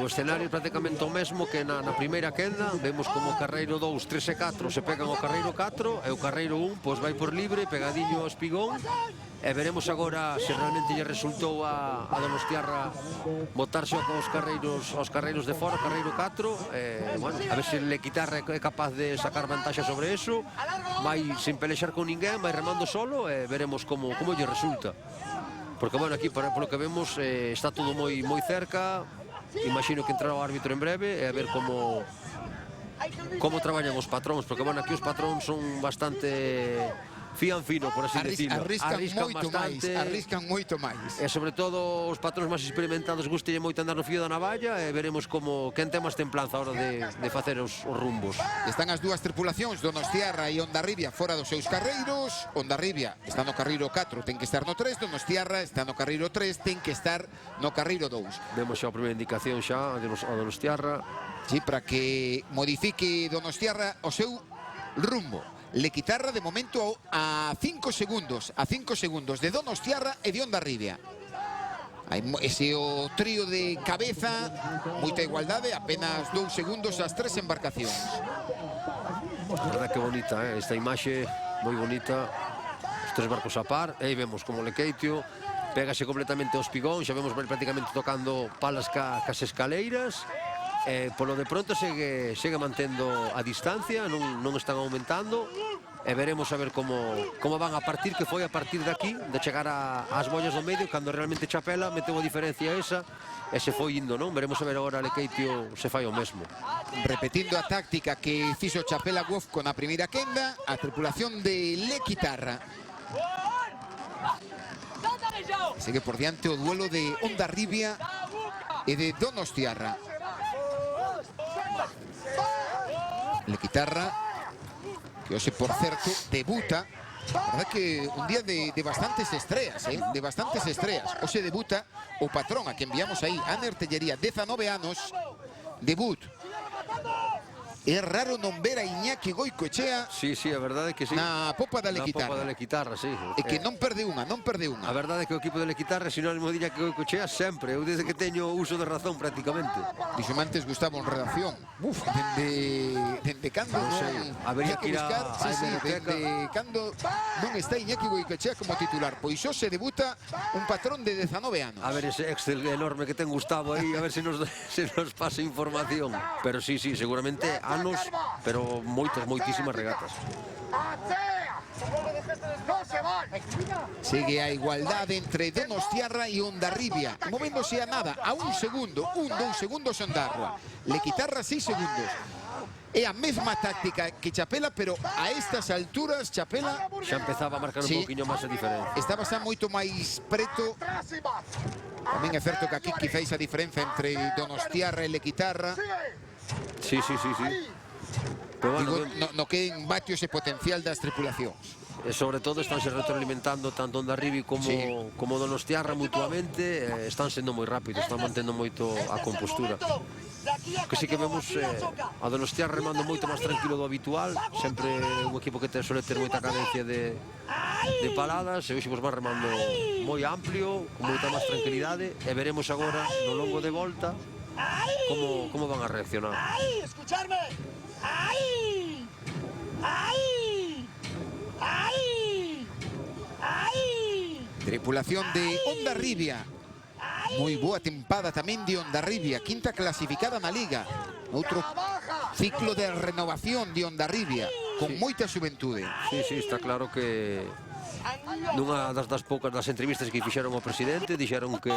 O escenario é prácticamente o mesmo que na primeira quenda. Vemos como o Carreiro 2, 3 e 4 se pegan ao Carreiro 4 e o Carreiro 1 pois vai por libre, pegadiño ao espigón. E veremos agora se realmente lle resultou a Donostiarra botarse aos carreiros de fora, Carreiro 4. Bueno, a ver se Lequitarra é capaz de sacar vantaxa sobre eso. Vai sin pelexar con ninguén, vai remando solo e veremos como lle resulta. Porque, bueno, aquí, polo que vemos, está todo moi cerca. Imagino que entrará o árbitro en breve e a ver como traballan os patróns, porque, bueno, aquí os patróns son bastante... fían fino, por así decirlo. Arriscan moito máis. E sobre todo os patróns máis experimentados gústelle moito andar no fío da navalla e veremos quen ten máis templanza a hora de facer os rumbos. Están as dúas tripulacións, Donostiarra e Hondarribia, fora dos seus carreiros. Hondarribia está no Carreiro 4, ten que estar no 3. Donostiarra está no Carreiro 3, ten que estar no Carreiro 2. Vemos xa a primeira indicación xa a Donostiarra. Sí, para que modifique Donostiarra o seu rumbo. Lequitarra de momento a 5 segundos de Donostiarra e de Hondarribia. Ese o trío de cabeza, moita igualdade, apenas 2 segundos as 3 embarcacións. A verdad que bonita, esta imaxe moi bonita, os 3 barcos a par. E aí vemos como Lequeitio pégase completamente ao espigón, xa vemos prácticamente tocando palas cas escaleiras. Polo de pronto segue mantendo a distancia, non están aumentando, e veremos a ver como van a partir, que foi a partir de aquí, de chegar ás bollas do medio, cando realmente Chapela meteu a diferencia esa e se foi indo, non? Veremos a ver agora Lequeitio se fai o mesmo. Repetindo a táctica que fixo Chapela Guofco na primeira quenda, a tripulación de Lequitarra segue por diante o duelo de Hondarribia e de Donostiarra. Lequitarra, que hoxe, por certo, debuta. A verdad que un día de bastantes estreas, de bastantes estreas. Hoxe debuta o patrón, a que enviamos aí, Aner Tellería, 19 anos, debut. É raro non ver a Iñaki Goicoechea. Sí, a verdade é que sí. Na popa da Lequitarra. Na popa da Lequitarra, sí. E que non perde unha. A verdade é que o equipo de Lequitarra é sinónimo de Iñaki Goicoechea sempre. Eu desde que teño uso de razón prácticamente. Dixome antes Gustavo en redacción. Dende cando non sei. Habería que ir a dende cando non está Iñaki Goicoechea como titular. Pois hoxe debuta un patrón de 19 anos. A ver ese Excel enorme que ten Gustavo aí, a ver se nos pasa información. Pero sí, seguramente anos, pero moitísimas regatas. Sigue a igualdade entre Donostiarra e Hondarribia, movéndose a nada, a 1 segundo, 2 segundos Hondarrua. Lequitarra 6 segundos. É a mesma táctica que Chapela, pero a estas alturas Chapela xa empezaba a marcar un poquinho máis a diferencia. Estaba xa moito máis preto. Tamén é certo que aquí quizáis a diferenza entre Donostiarra e Lequitarra. Sí. Pero bueno, digo, no que en vatios e potencial das tripulacións. E sobre todo estánse retroalimentando tanto Hondarribia como Donostiarra mutuamente, están sendo moi rápidos, están mantendo moito a compostura. Que sí que vemos a Donostiarra remando moito máis tranquilo do habitual, sempre un equipo que suele ter moita cadencia de paradas, e hoxe vos van remando moi amplio, con moita máis tranquilidade, e veremos agora no longo de volta como van a reaccionar. Escucharme. Tripulación de Hondarribia. Moi boa tempada tamén de Hondarribia, quinta clasificada na Liga. Outro ciclo de renovación de Hondarribia, con moita xuventude. Sí, está claro que Nunha das poucas das entrevistas que fixeron ao presidente, dixeron que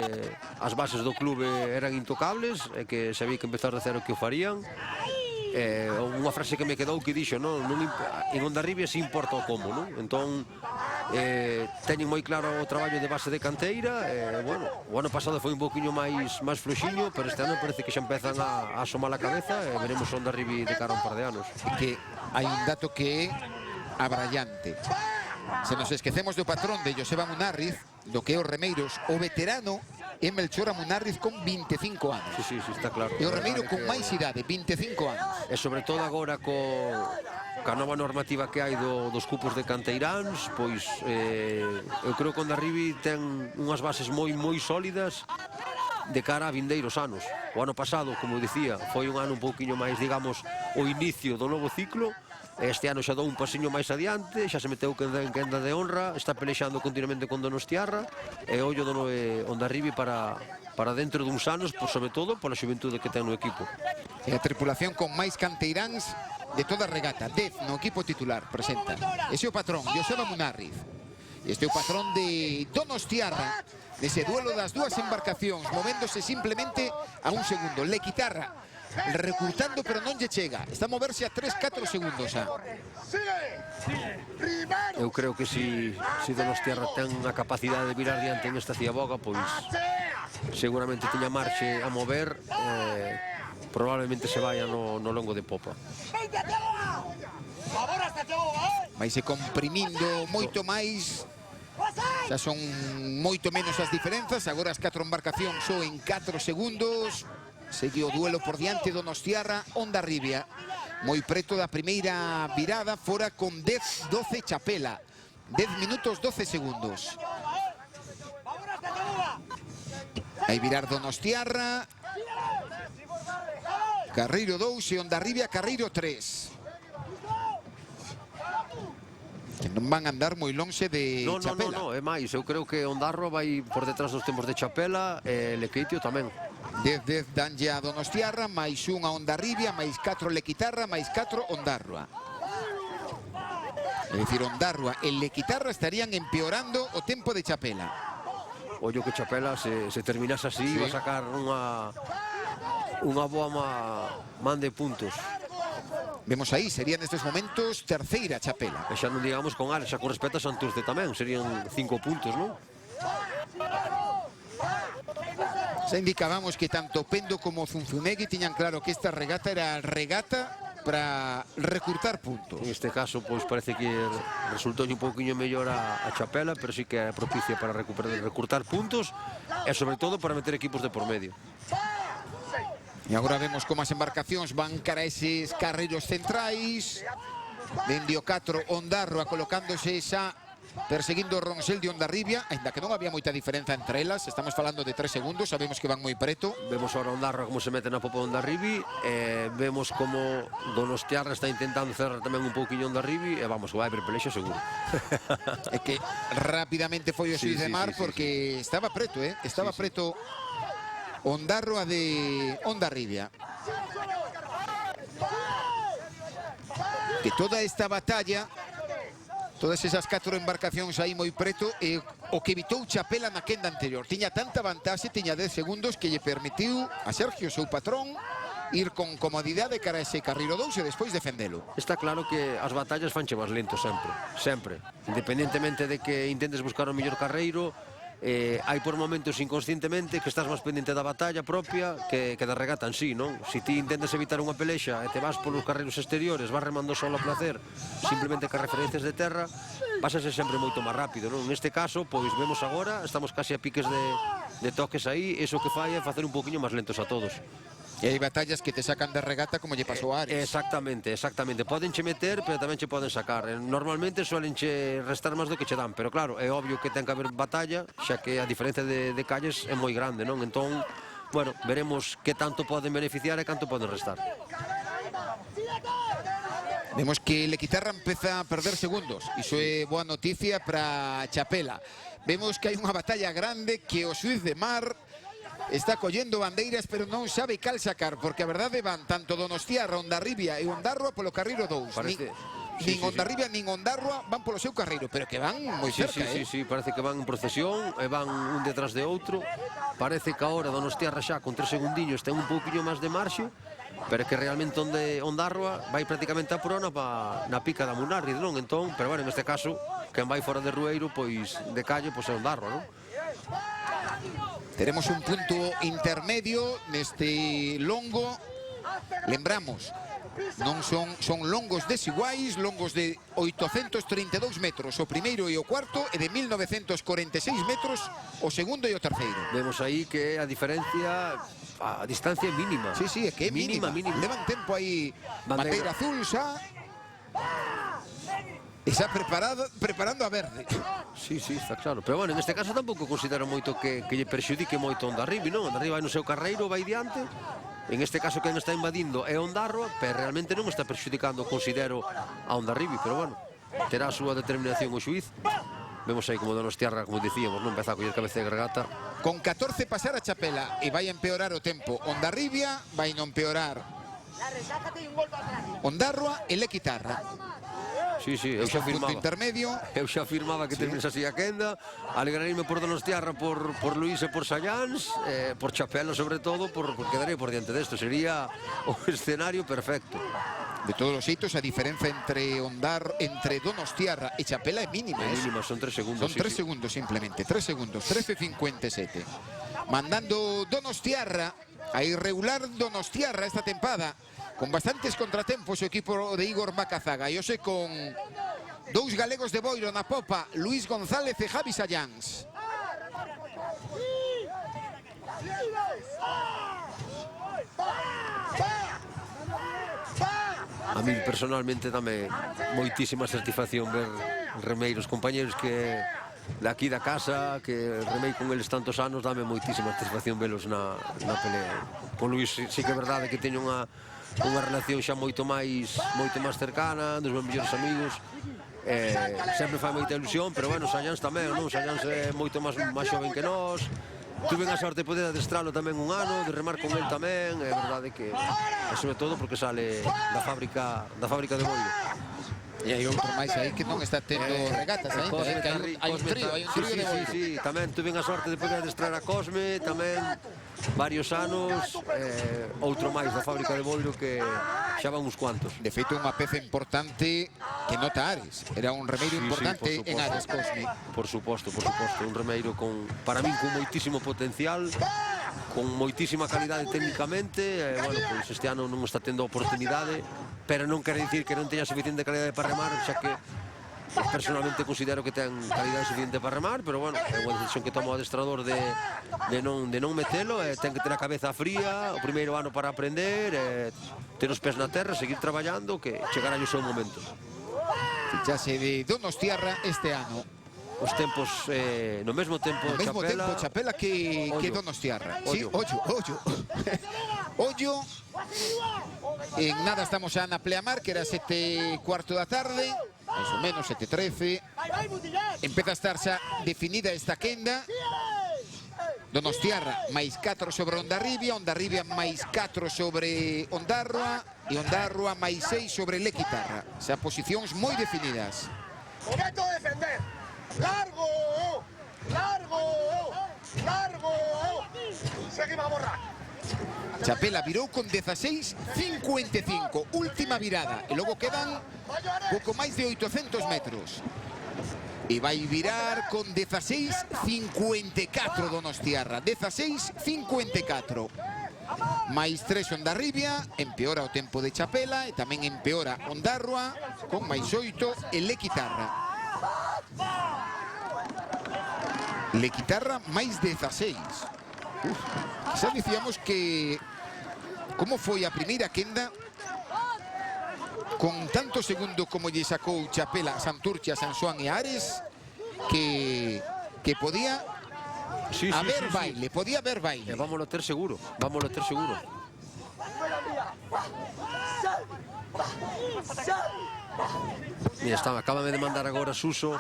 as bases do clube eran intocables e que se había que empezar de cero que o farían. Unha frase que me quedou que dixo, non, en Hondarribia se importa o como, non? Entón, teñen moi claro o traballo de base de canteira. Bueno, o ano pasado foi un poquinho máis fluxiño, pero este ano parece que xa empezan a asomar a cabeza e veremos Hondarribia de cara a un par de anos. Que hai un dato que é abrallante. Se nos esquecemos do patrón de Joseba Munarriz, do que é o Remeiros, o veterano é Melchor Munarriz con 25 anos. Sí, está claro. E o Remeiro con máis idade, 25 anos. E sobre todo agora ca nova normativa que hai dos cupos de canteiráns, pois eu creo que Hondarribia ten unhas bases moi sólidas de cara a vindeiros anos. O ano pasado, como dicía, foi un ano un pouquiño máis, digamos, o inicio do novo ciclo. Este ano xa dou un pasiño máis adiante, xa se meteu en quenda de honra, está pelexando continuamente con Donostiarra e ollo do Hondarribia para dentro duns anos, sobre todo pola xuventude que ten no equipo. E a tripulación con máis canteiráns de toda a regata, 10 no equipo titular, presenta. Ese é o patrón, Joseba Munarriz. Este é o patrón de Donostiarra, nese duelo das dúas embarcacións, movéndose simplemente a un segundo. Lequitarra recurtando, pero non lle chega. Está a moverse a 3-4 segundos xa. Eu creo que si Donostiarra ten a capacidade de virar diante en esta ciaboga, pois seguramente teña marche a mover, probablemente se vaya no longo de popa. Vaise comprimindo moito máis. Xa son moito menos as diferenzas. Agora as 4 embarcacións só en 4 segundos. Segue o duelo por diante Donostiarra, Hondarribia. Moi preto da primeira virada, fora con 10-12 Chapela. 10 minutos 12 segundos. Aí virar Donostiarra. Carreiro 2 e Hondarribia Carreiro 3. Que non van a andar moi lonxe de Chapela. Non, é máis. Eu creo que Hondarro vai por detrás dos tempos de Chapela e Lequeitio tamén. 10 danlle a Donostiarra, máis 1 a Hondarribia, máis 4 Lequitarra, máis 4 Hondarrua. É dicir, Hondarrua e Lequitarra estarían empeorando o tempo de Chapela. Ollo que Chapela, se terminase así, va a sacar unha boa man de puntos. Vemos aí, sería nestes momentos terceira Chapela. E xa non digamos con Alex, xa con respecto a Santurce tamén, serían 5 puntos, non? Xa indicábamos que tanto Pendo como Zunzunegui tiñan claro que esta regata era regata para recurtar puntos. En este caso, pois parece que resultou un pouquinho mellor a Chapela, pero sí que é propicia para recurtar puntos e sobre todo para meter equipos de por medio. E agora vemos como as embarcacións van cara a eses carreiros centrais. Dende o 4 Hondarrua colocándose xa perseguindo o Ronsel de Hondarribia, ainda que non había moita diferenza entre elas. Estamos falando de 3 segundos, sabemos que van moi preto. Vemos ahora Hondarrua como se mete na popa de Hondarribia, vemos como Donostiarra está intentando cerrar tamén un pouquiño Hondarribia, e vamos, vai haber pelexa seguro. É que rapidamente foi o xuiz de mar porque estaba preto, estaba preto Hondarrua de Hondarribia. Que toda esta batalla, todas esas 4 embarcacións aí moi preto, e o que evitou Chapela na quenda anterior. Tiña tanta vantaxe, tiña 10 segundos, que lle permitiu a Sergio, seu patrón, ir con comodidade cara a ese Carreiro 2 e despois defendelo. Está claro que as batallas fanche máis lento sempre. Independentemente de que intentes buscar o mellor carreiro, hai por momentos inconscientemente que estás máis pendente da batalla propia que da regata en sí, non? Se ti intentas evitar unha pelexa e te vas polos carreiros exteriores, vas remando solo a placer, simplemente que referencias de terra, vas a ser sempre moito máis rápido, non? Neste caso, pois vemos agora, estamos casi a piques de toques aí, iso que fai é facer un poquinho máis lentos a todos. E hai batallas que te sacan de regata como lle pasou a Ares. Exactamente. Podenche meter, pero tamén che poden sacar. Normalmente suelenche restar máis do que che dan, pero claro, é obvio que ten que haber batalla, xa que a diferencia de calles é moi grande, non? Entón, bueno, veremos que tanto poden beneficiar e canto poden restar. Vemos que Lequitarra empeza a perder segundos. Iso é boa noticia para Chapela. Vemos que hai unha batalla grande, que o xuiz de mar está collendo bandeiras, pero non sabe cal sacar, porque a verdade van tanto Donostiarra, Hondarribia e Hondarrua polo Carreiro 2. nin Hondarribia nin Ondarroa van polo seu carreiro, pero que van moi cerca, Sí, parece que van en procesión e van un detrás de outro. Parece que agora Donostiarra xa con 3 segundiños ten un pouquiño máis de marxe, pero que realmente onde Ondarroa vai prácticamente a prona na pica da Munarri, non? Entón, pero bueno, neste caso, quen vai fora de Rueiro, pois de calle, pois é Ondarroa, non? Teremos un punto intermedio neste longo. Lembramos, non son longos desiguais, longos de 832 metros o primeiro e o cuarto, e de 1946 metros o segundo e o terceiro. Vemos aí que a diferencia, a distancia é mínima. Sí, é que é mínima. Levan tempo aí, bandeira azul xa, e xa preparando a verde. Sí, está claro. Pero bueno, en este caso tampouco considero moito que lle perxudique moito Hondarribia, non? Hondarribia vai no seu carreiro, vai diante. En este caso quen está invadindo é Ondarroa, pero realmente non está perxudicando, considero, a Hondarribia. Pero bueno, terá a súa determinación o xuiz. Vemos aí como Donostiarra, como dicíamos, non empeza a coller cabeza de Gregata. Con 14 pasar a Chapela e vai empeorar o tempo Hondarribia, vai non empeorar Ondarroa e Lequitarra. Sí, eu xa afirmaba. Intermedio. Eu xa afirmaba que terminase así a quenda. Alegraríme por Donostiarra, por Luís e por Sallans, por Chapela sobre todo, porque quedaría por diante desto. Sería o escenario perfecto. De todos os xeitos, a diferenza entre Donostiarra e Chapela é mínima. É mínima, son 3 segundos. Son 3 segundos simplemente, 3 segundos, 13:57. Mandando Donostiarra, a irregular Donostiarra esta tempada, con bastantes contratempos o equipo de Igor Macazaga, e hoxe con 2 galegos de Boiro na popa, Luís González e Javi Sallans. A mí personalmente dame moitísima satisfacción ver remeiros compañeros que de aquí da casa, que remei con eles tantos anos, dame moitísima satisfacción velos na pelea. Con Luís sí que é verdade que teño unha relación xa moito máis cercana, dos meus mellores amigos. Sempre fai moita ilusión, pero bueno, Sallans tamén, non? Sallans é moito máis xoven que nós. Tuve a sorte de poder adestralo tamén un ano, de remar con el tamén, é verdade que, sobre todo porque sale da fábrica de Boiro. E hai outro máis aí que non está tendo regatas ainda, que hai un trío de Boiro. Sí, tamén tuve a sorte de poder adestrar a Cosme, tamén varios anos, outro máis da fábrica de Boiro que xa van uns cuantos. De feito, unha peza importante que nota Ares. Era un remeiro importante en Ares, Cosme. Por suposto, un remeiro para min con moitísimo potencial, con moitísima calidade técnicamente. Bueno, pois este ano non está tendo oportunidade, pero non quere dicir que non teña suficiente calidade para remar, xa que personalmente considero que ten calidade suficiente para remar, pero bueno, é unha decisión que toma o adestrador de non metelo, ten que ter a cabeza fría, o primeiro ano para aprender, ter os pés na terra, seguir traballando, que chegará o seu momento. Fichase de Donostiarra este ano. Os tempos, no mesmo tempo Chapela que Donostiarra. Sí, ollo. Ollo. En nada estamos xa na pleamar, que era 7:15 da tarde, máis ou menos 7:13. Empeza a estar xa definida esta quenda. Donostiarra máis 4 sobre Hondarribia, Hondarribia máis 4 sobre Ondarroa e Ondarroa máis 6 sobre Lequitarra. Xa posicións moi definidas. Momento de defender. Largo. Seguimos a borrar. Chapela virou con 16:55, última virada, e logo quedan pouco máis de 800 metros. E vai virar con 16:54 Donostiarra, 16:54. máis 3 Hondarribia, empeora o tempo de Chapela e tamén empeora Ondarroa con máis 8 e Lequitarra. Lequitarra máis 16. Xa dicíamos que como foi a primeira quenda con tanto segundo como lle sacou Chapela, Santurce, San Xoán e Ares, que podía haber baile, podía haber baile. Vámonos a ter seguro, Mira, acábame de mandar agora Suso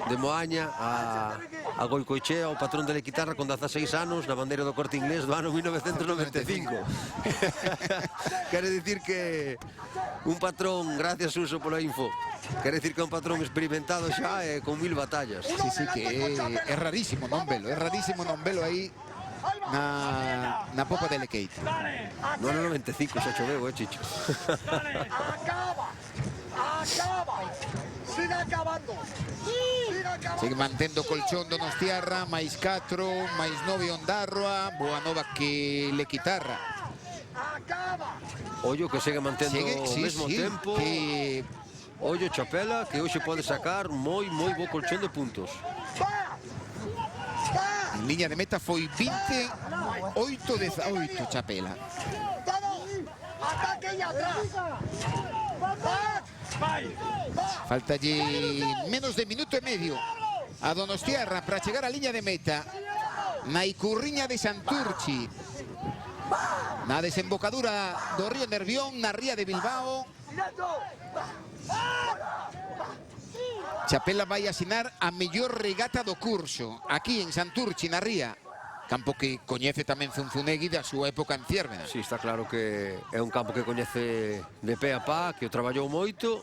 de Moaña a a Goicoechea, o patrón de Lequitarra con 16 anos na bandeira do Corte Inglés do ano 1995. Quere dicir que un patrón, gracias Suso pola info, quere dicir que é un patrón experimentado xa e con 1000 batallas. Sí, que é rarísimo non velo, aí na popa de Lequeite. No ano 95 xa choveu, Chicho. Acaba. Siga acabando. Sigue mantendo colchón Donostiarra, máis 4, máis 9 Ondarroa, boa nova que Lequitarra. Ollo que segue mantendo o mesmo tempo. Ollo Chapela, que hoxe pode sacar moi bo colchón de puntos. En liña de meta foi 28-18 Chapela. Faltalle menos de minuto e medio a Donostiarra para chegar á liña de meta na Icurriña de Santurchi, na desembocadura do río Nervión, na ría de Bilbao. Chapela vai asinar a mellor regata do curso aquí en Santurchi, na ría. Campo que coñece tamén Zunzunegui da súa época en Ciervena. Sí, está claro que é un campo que coñece de pé a pá, que o traballou moito.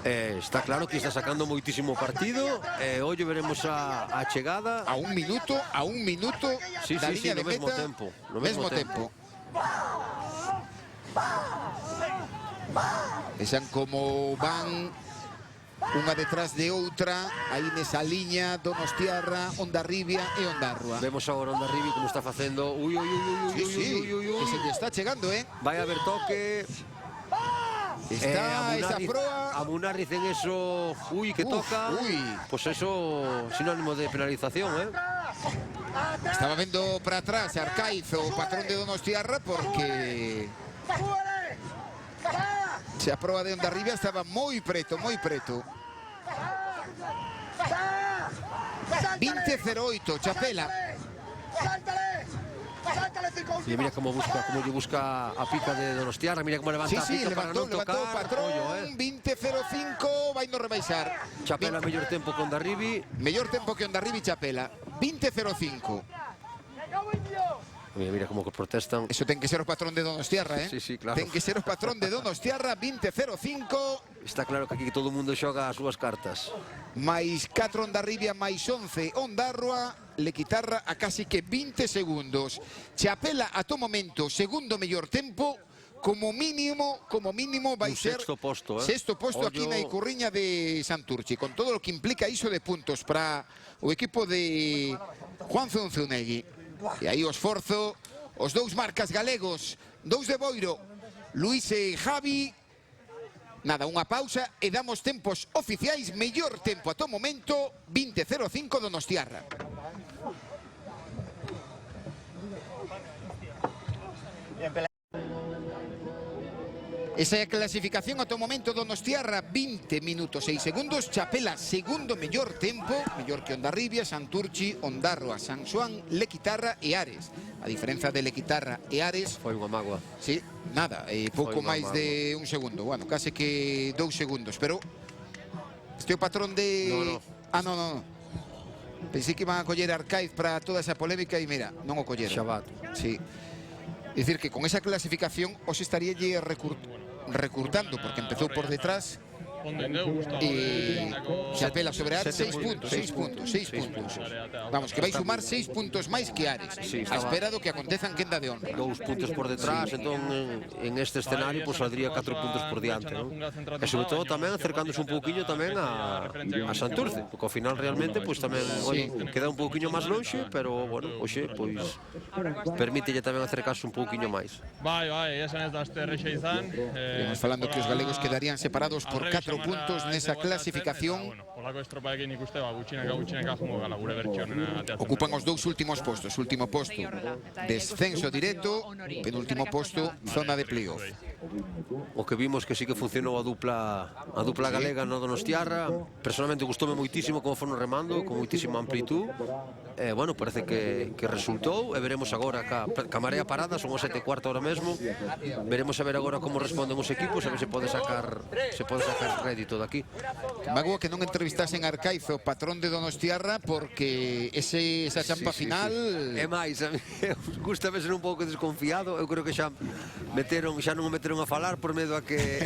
Está claro que está sacando moitísimo partido. Ollo veremos a chegada. A un minuto da liña de meta. No mesmo tempo. Vexan como van unha detrás de outra, aí nesa liña Donostiarra, Hondarribia e Ondarroa. Vemos agora Hondarribia como está facendo. Ui, que se lle está chegando, vai haber toque. Está esa proa. A Munarriz en eso, que toca. Pues eso, sinónimo de penalización, Estaba vendo para atrás Arcaiz, o patrón de Donostiarra, porque se a proa de Hondarribia estaba moi preto. 20-08, Chapela. Y mira cómo busca a pica de Donostiarra, mira cómo levanta a pica para non tocar. Levantó o patrón, 20-05, vai no rebaixar. Chapela mellor tempo que Hondarribi. Mellor tempo que Hondarribi, Chapela, 20-05. Mira como que protestan. Eso ten que ser o patrón de Donostiarra, Sí, claro. Ten que ser o patrón de Donostiarra, 20-05. Está claro que aquí todo o mundo xoga as súas cartas. Máis 4 Hondarribia, máis 11 Ondarroa. Lequitarra a casi que 20 segundos. Chapela, a todo momento, segundo mellor tempo. Como mínimo vai ser sexto posto, sexto posto aquí na Icurriña de Santurchi, con todo o que implica iso de puntos para o equipo de Juan Zunzunegui. E aí o esforzo, os dous marcas galegos, dous de Boiro, Luís e Javi. Nada, unha pausa e damos tempos oficiais. Mellor tempo a todo momento, 20-05 Donostiarra. Esa é a clasificación a todo momento. Donostiarra, 20 minutos 6 segundos. Chapela, segundo mellor tempo, mellor que Hondarribia, Santurchi, Ondarroa, San Xoán, Lequitarra e Ares. A diferenza de Lequitarra e Ares foi unha mágoa. Sí, nada, pouco máis de un segundo. Bueno, case que 2 segundos, pero este é o patrón de... No. Pensei que iban a coller Arcaiz para toda esa polémica e mira, non o colleron. Xabat. Sí. É dicir que con esa clasificación os estaríalle recurtando, porque empezou por detrás e Chapela sobre Ares 6 puntos. Vamos, que vai sumar 6 puntos máis que Ares, a espera do que aconteza en quenda de honra. 2 puntos por detrás, entón en este escenario pues saldría 4 puntos por diante, ¿no? E sobre todo tamén acercándose un pouquiño tamén a Santurce, porque ao final realmente pues tamén queda un pouquiño máis lonxe, pero bueno, hoxe pues permítelle tamén acercarse un pouquiño máis. Estamos falando que os galegos quedarían separados por 4 puntos nesa clasificación. Ocupan os dous últimos postos. Último posto, descenso directo. Penúltimo posto, zona de playoff. O que vimos que sí que funcionou a dupla galega no Donostiarra. Personalmente gustoume moitísimo como foron remando, con moitísima amplitud. Bueno, parece que resultou. E veremos agora ca marea parada, son os 7:15 ahora mesmo. Veremos a ver agora como responden os equipos, a ver se pode sacar rédito daqui. Magoa que non entrevistamos estás en Arcaizo, patrón de Donostiarra, porque esa champa final... É máis, a mí gusta ser un pouco desconfiado. Eu creo que xa non me meteron a falar por medo a que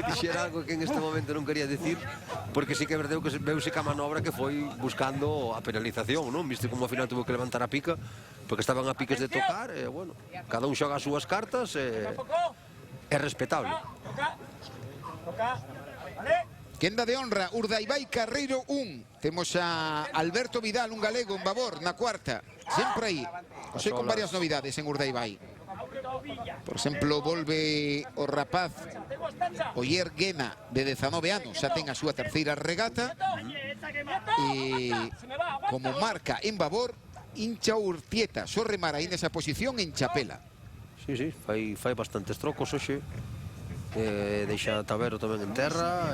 dixera algo que en este momento non quería decir, porque sí que é verdade que veuse que a manobra que foi buscando a penalización, non? Viste como ao final tuvo que levantar a pica, porque estaban a piques de tocar, e, bueno, cada un xoga as súas cartas, é respetable. Quenda de honra, Urdaibai Carreiro 1. Temos a Alberto Vidal, un galego, en Babor, na cuarta. Sempre aí. José con varias novidades en Urdaibai. Por exemplo, volve o rapaz Oyer Guena, de 19 anos. Xa ten a súa terceira regata. E como marca en Babor, Incha Urtieta. Só remar aí nesa posición en Chapela. Sí, fai bastantes trocos hoxe. Deixa Tabero tamén en terra,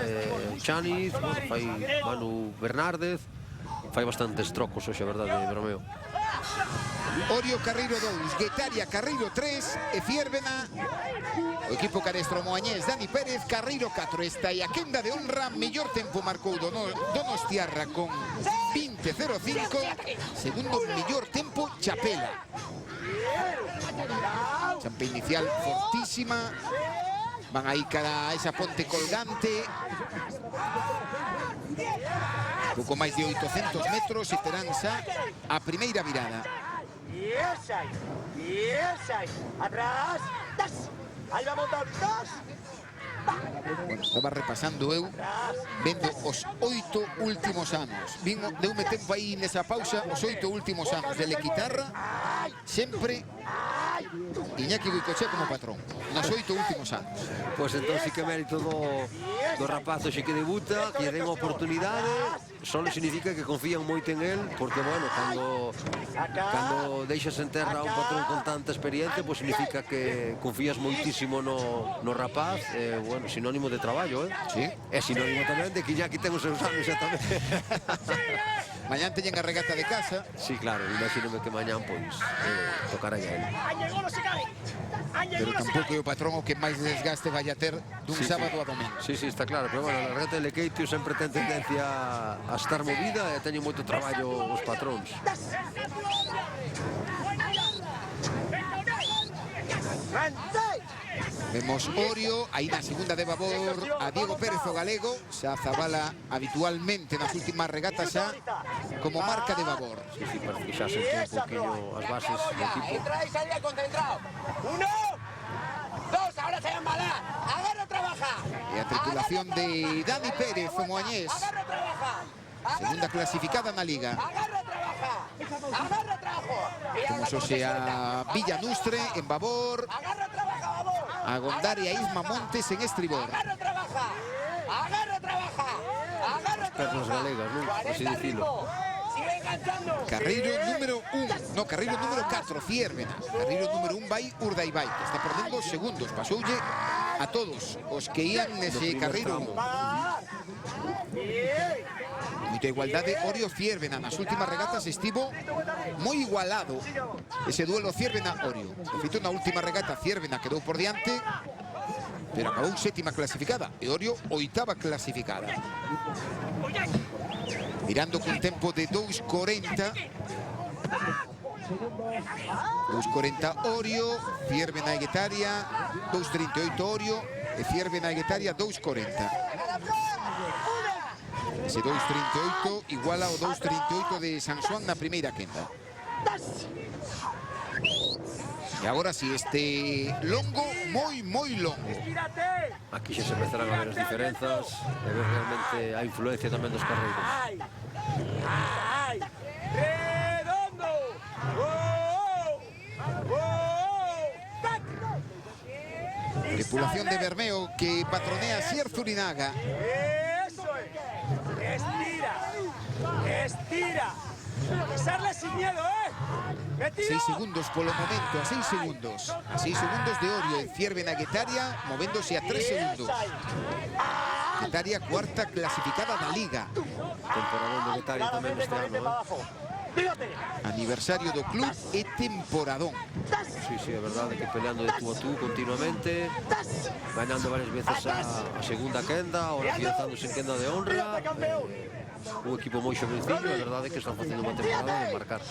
Chaniz, bueno, fai Manu Bernárdez, fai bastantes trocos hoxe, a verdade, Bermeo. Orio Carreiro 2, Guetaria Carreiro 3 e Fiérvena. O equipo cadestro moañés Dani Pérez, Carreiro 4. Esta e a quenda de honra, mellor tempo marcou Donostiarra con 20.05. Segundo mellor tempo Chapela. Champa inicial fortísima. Van aí cara a esa ponte colgante. Pouco máis de 800 metros e terán xa a primeira virada. Atrás. Ahí vamos, dos. Bueno, estaba repasando eu, vendo os 8 últimos anos. Deume tempo aí nesa pausa, os 8 últimos anos de Lequitarra, sempre Iñaki Goicoechea como patrón, nos 8 últimos anos. Pois entón sí que mérito do rapazo xe que debuta, que lle den oportunidade, só significa que confían moito en él, porque, bueno, cando deixas en terra un patrón con tanta experiencia, pois significa que confías moitísimo no rapaz, bueno, sinónimo de traballo, Sí. É sinónimo tamén de que Iñaki ten os seus anos xa tamén. Mañán teñen a regata de casa. Sí, claro, imagínome que mañán, pois, tocará a él. Pero tampouco é o patrón o que máis desgaste vai a ter dun sábado a domingo. Sí, está claro, pero, bueno, a regata de Lequeitio sempre ten tendencia a estar movida e teñen moito traballo os patróns. Vemos Orio, aí na segunda de Babor, a Diego Pérez o galego, xa Zabala habitualmente nas últimas regatas xa como marca de Babor. Sí, parece que xa sentou un poquinho as bases do equipo. Entra y salía concentrado. 1, 2, ahora se llama la. Agarra, trabaja. E a tripulación de Dani Pérez o moañés, Agarra, trabaja. segunda clasificada na Liga. Agarra, trabaja. Agarra, trabajo. Temos hoxe a Villa Nustre en Babor, Agarra, trabaja, vamos. a Gondari e a Isma Montes en Estribor. Agarra, trabaja. Agarra, trabaja. Agarra, Pernas galegas, non? Así dicilo. Sigue enganchando. Carreiro número 1, no, Carreiro número 4, Fiérvena. Carreiro número 1 vai Urdaibai, que está perdendo segundos. Pasoulle a todos os que ían nese Carreiro 1. Moita igualdade, Orio Fiérvena. Nas últimas regatas estivo moi igualado ese duelo Fiérvena-Orio. De feito, na última regata Fiérvena quedou por diante, pero acabou sétima clasificada e Orio oitava clasificada. Mirando cun tempo de 2.40. 2.40 Orio, Fiérvena e Guetaria, 2.38 Orio e Fiérvena e Guetaria 2.40. Ese 2.38 igual ao 2.38 de San Xoán na primeira quenda. E agora si, este longo, moi longo. Aquí xa se empezarán a ver as diferenzas e ver realmente a influencia tamén dos carreiros. ¡Ay! ¡Redondo! Tripulación de Bermeo que patronea Sier Zurinaga. ¡Eso es! ¡Estira! ¡Estira! ¡Pisarle sin miedo, 6 segundos polo momento, a 6 segundos. A 6 segundos de Orio e Fiérvena Guetaria, movéndose a 3 segundos. Guetaria cuarta clasificada da Liga. Temporadón de Guetaria tamén este ano, Aniversario do club e temporadón. Sí, é verdade que peleando de tú a tú continuamente, ganando varias veces a segunda quenda, ahora afianzándose en quenda de honra. Un equipo moi xovencillo, a verdade é que están facendo unha temporada de marcar.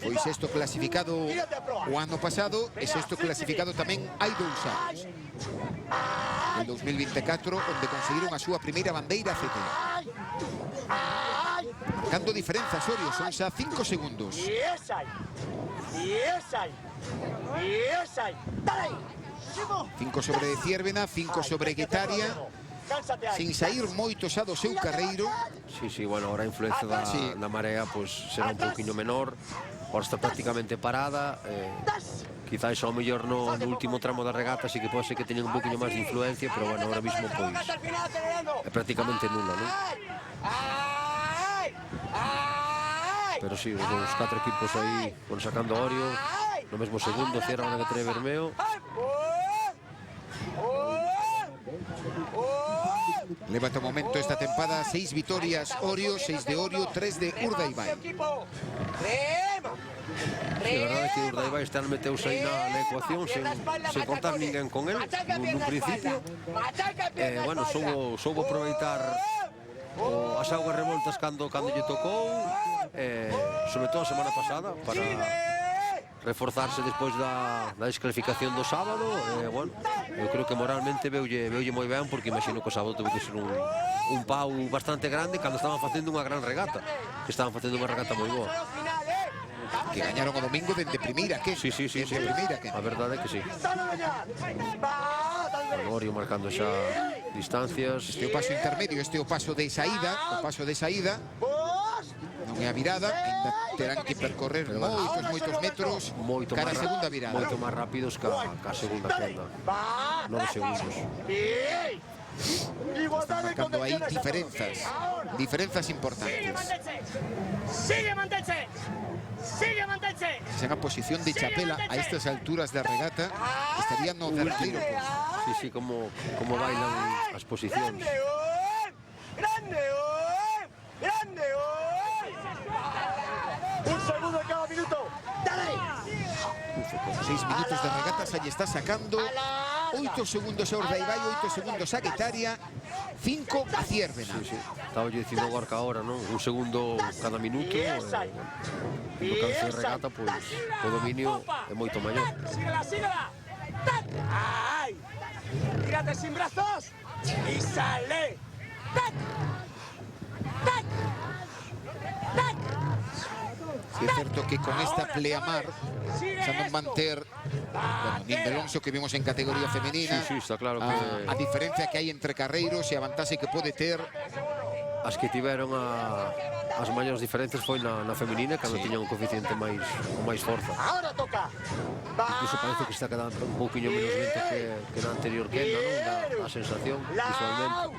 Foi sexto clasificado o ano pasado e sexto clasificado tamén hai 2 anos. En 2024, onde conseguiron a súa primeira bandeira CT. Marcando diferenzas, Orio, son xa 5 segundos. 5 sobre Ciérvena, 5 sobre Guetaria. Sin sair moito xa do seu carreiro. Sí, bueno, ahora a influencia da marea pues, será un pouquinho menor. Ahora está prácticamente parada. Quizás ao mellor no último tramo da regata sí que pode ser que teñen un pouquinho máis de influencia, pero bueno, ahora mismo pois é prácticamente nula, non? Pero sí, os 4 equipos aí sacando a Orio no mesmo segundo, Cierra na Guetaria Bermeo. Leva ata o momento esta tempada 6 vitorias Orio, 6 de Orio, 3 de Urdaibai. Sí, a verdade é que Urdaibai este ano meteuse aí na ecuación sen contar ninguén con él nun principio. Bueno, soubo aproveitar as augas revoltas cando lle tocou, sobre todo a semana pasada, para reforzarse despois da descalificación do sábado. Bueno, eu creo que moralmente veulle moi ben, porque imagino que o sábado tuvo que ser un pau bastante grande cando estaban facendo unha gran regata, que estaban facendo unha regata moi boa. Que gañaron o domingo dende primeira que. Sí. A verdade é que sí. Orio marcando xa distancias. Este o paso intermedio, este o paso de saída, non é a virada, ainda terán que percorrer moitos metros cara a segunda virada. Moito máis rápidos que a segunda quenda. 9 segundos. Están marcando aí diferenzas importantes. Sigue, manténse. Se en a posición de Chapela a estas alturas da regata estaría no derradeiro posto. Sí, como bailan as posicións. Grande. Un segundo en cada minuto. Dale. 6 minutos de regata, se lle está sacando 8 segundos a Urdaibai, 8 segundos a Guetaria, 5 a Ciérvena. Sí. Estaba yo dicindo agora que ahora, non? Un segundo cada minuto. No caso de regata, pois, o dominio é moito maior. Síguela. ¡Ay! Tírate sin brazos y sale. Sí, é certo que con esta pleamar xa non manter nin de Alonso que vimos en categoría femenina. Sí, está claro que a diferencia que hai entre carreiros e a vantaxe que pode ter. As que tiveron as maiores diferencias foi na femenina, cando tiñan un coeficiente máis forza. Incluso parece que está quedando un pouquinho menos lento que na anterior quenda, non? A sensación visualmente.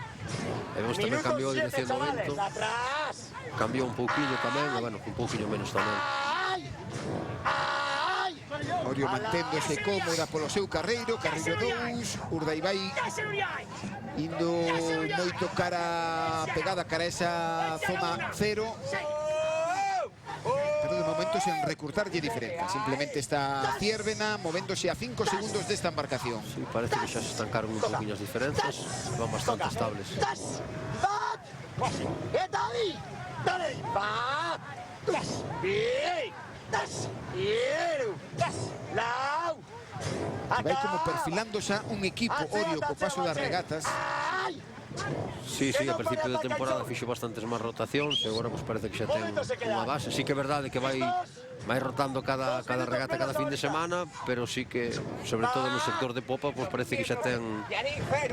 E vemos tamén cambiou a dirección do vento. Cambiou un pouquinho tamén, e bueno, un pouquinho menos tamén. Orio manténdose cómoda polo seu carreiro 2, Urdaibai indo moito pegada cara a esa zona 0, pero de momento sen recurtarlle diferencia, simplemente está Ciérvena movéndose a 5 segundos desta embarcación. Sí, parece que xa se estancaron un pouquinho as diferenzas, van bastante estables. Vai como perfilando xa un equipo Orio co paso das regatas. Sí, a principio de temporada fixo bastantes máis rotacións e agora pues, parece que xa ten unha base. Sí que é verdade que vai rotando cada regata cada fin de semana, pero sí que, sobre todo no sector de popa, pues parece que xa ten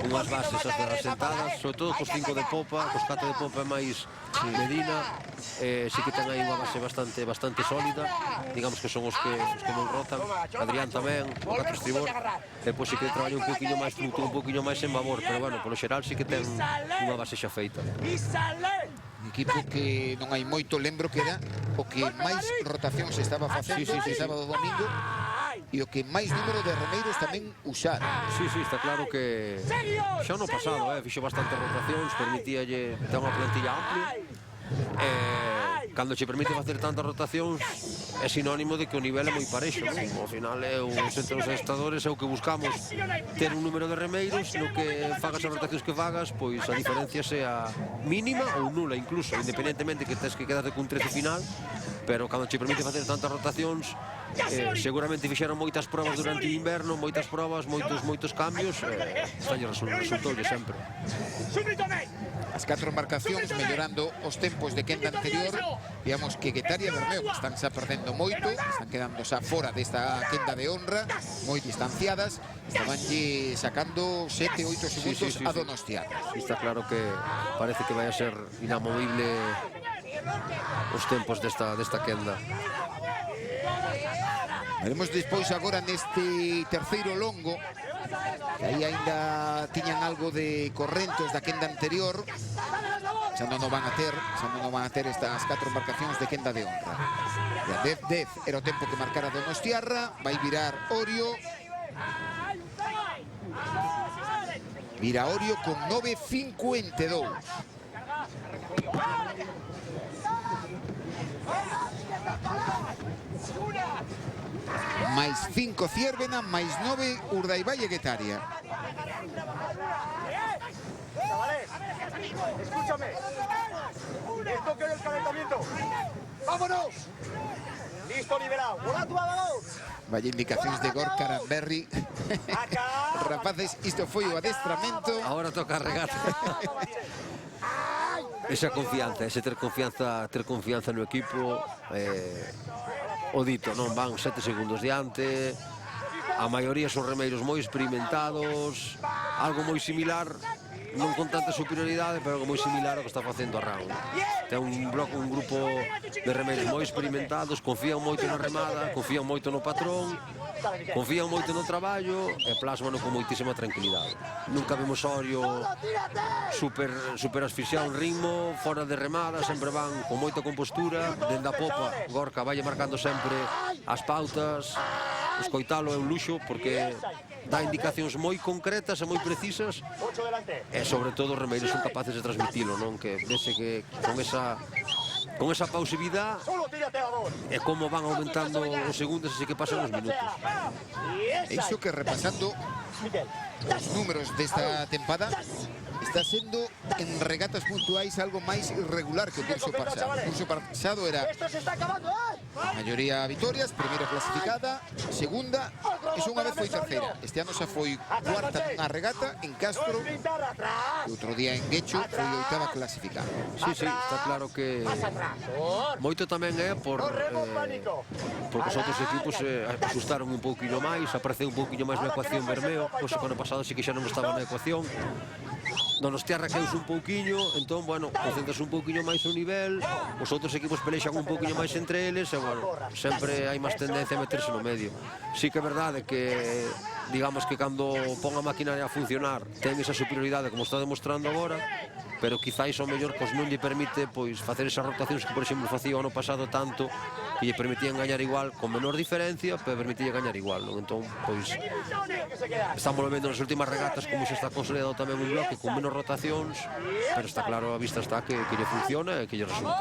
unhas bases asentadas, sobre todo cos 5 de popa, cos 4 de popa e máis Medina, sí que ten aí unha base bastante sólida, digamos que son os que non rotan. Adrián tamén, o 4 estribor, depois sí que traballa un poquinho máis, fluctúa un poquinho máis en babor, pero bueno, polo xeral sí que ten unha base xa feita. Un equipo que non hai moito, lembro que era o que máis rotacións estaba facendo este sábado domingo e o que máis número de remeiros tamén usar. Sí, está claro que xa no pasado, fixo bastante rotacións, permitíalle ter unha plantilla amplia. cando che permite facer tantas rotacións é sinónimo de que o nivel é moi parexo, non? Ao final entre os adestradores é o que buscamos, ter un número de remeiros no que fagas as rotacións que fagas, pois a diferencia sea mínima ou nula incluso, independentemente que tes que quedarte cun 13 final, pero cando che permite facer tantas rotacións seguramente fixeron moitas probas durante o inverno, moitas probas, moitos cambios, resultoulle sempre. As 4 embarcacións mellorando os tempos de quenda anterior. Veamos que Guetaria e Bermeo están xa perdendo moito, están quedando xa fora desta quenda de honra, moi distanciadas, estabanlle sacando 7-8 segundos a Donostiarra. Está claro que parece que vai a ser inamovible os tempos desta quenda. Veremos despois agora neste terceiro longo, que aí ainda tiñan algo de correntos da quenda anterior, xa non van a ter estas 4 embarcacións de quenda de honra. 10-10 era o tempo que marcara Donostiarra, vai virar Orio. Vira Orio con 9.52. máis 5 Ciervena, máis 9 Urdaibai e Guetaria. Chavales, escúchame. Esto que es el calentamiento. ¡Vámonos! Listo, liberado. ¡Hola, tu balón! Vaya indicacións de Gorka Aranberri. Rapaces, isto foi o adestramento. Ahora toca a regata. Esa confianza, ese ter confianza no equipo, o dito, non van 7 segundos diante, a maioría son remeiros moi experimentados, algo moi similar, non con tanta superioridade, pero algo moi similar ao que está facendo a Round. Ten un grupo de remeiros moi experimentados, confían moito na remada, confían moito no patrón, confían moito no traballo e plasmano con moitísima tranquilidade. Nunca vemos a Orio super asfixiado en ritmo, fora de remada, sempre van con moita compostura, dende a popa, Gorka vai marcando sempre as pautas, escoitalo é un luxo porque dá indicacións moi concretas e moi precisas e sobre todo os remeiros son capaces de transmitilo, non? Que vese que con esa pausividade e como van aumentando os segundos así que pasan os minutos. Iso que repasando os números desta tempada está sendo en regatas puntuais algo máis irregular que o curso pasado. O curso pasado era a maioría vitorias, primeira clasificada, segunda e unha vez foi terceira. Este ano xa foi cuarta nunha regata en Castro e outro día en Guecho foi oitava clasificada. Sí, está claro que moito tamén é porque os outros equipos asustaron un pouquinho máis, apareceu un pouquinho máis na ecuación Bermeo, pois o ano pasado sí que xa non estaba na ecuación. Donostiarra queuse un pouquiño, entón, bueno, concentrase un pouquiño máis o nivel, os outros equipos pelexan un pouquiño máis entre eles e, bueno, sempre hai máis tendencia a meterse no medio. Sí que é verdade que, digamos que cando pon a maquinaria a funcionar ten esa superioridade como está demostrando agora, pero quizáis ao mellor pois non lle permite pois facer esas rotacións que, por exemplo, facía o ano pasado tanto que lle permitían gañar igual con menor diferencia, pero permitía gañar igual, non? Entón, pois, estamos vendo nas últimas regatas como se está consolidado tamén un bloque con menos rotacións, pero está claro, a vista está que lle funciona e que lle resulta.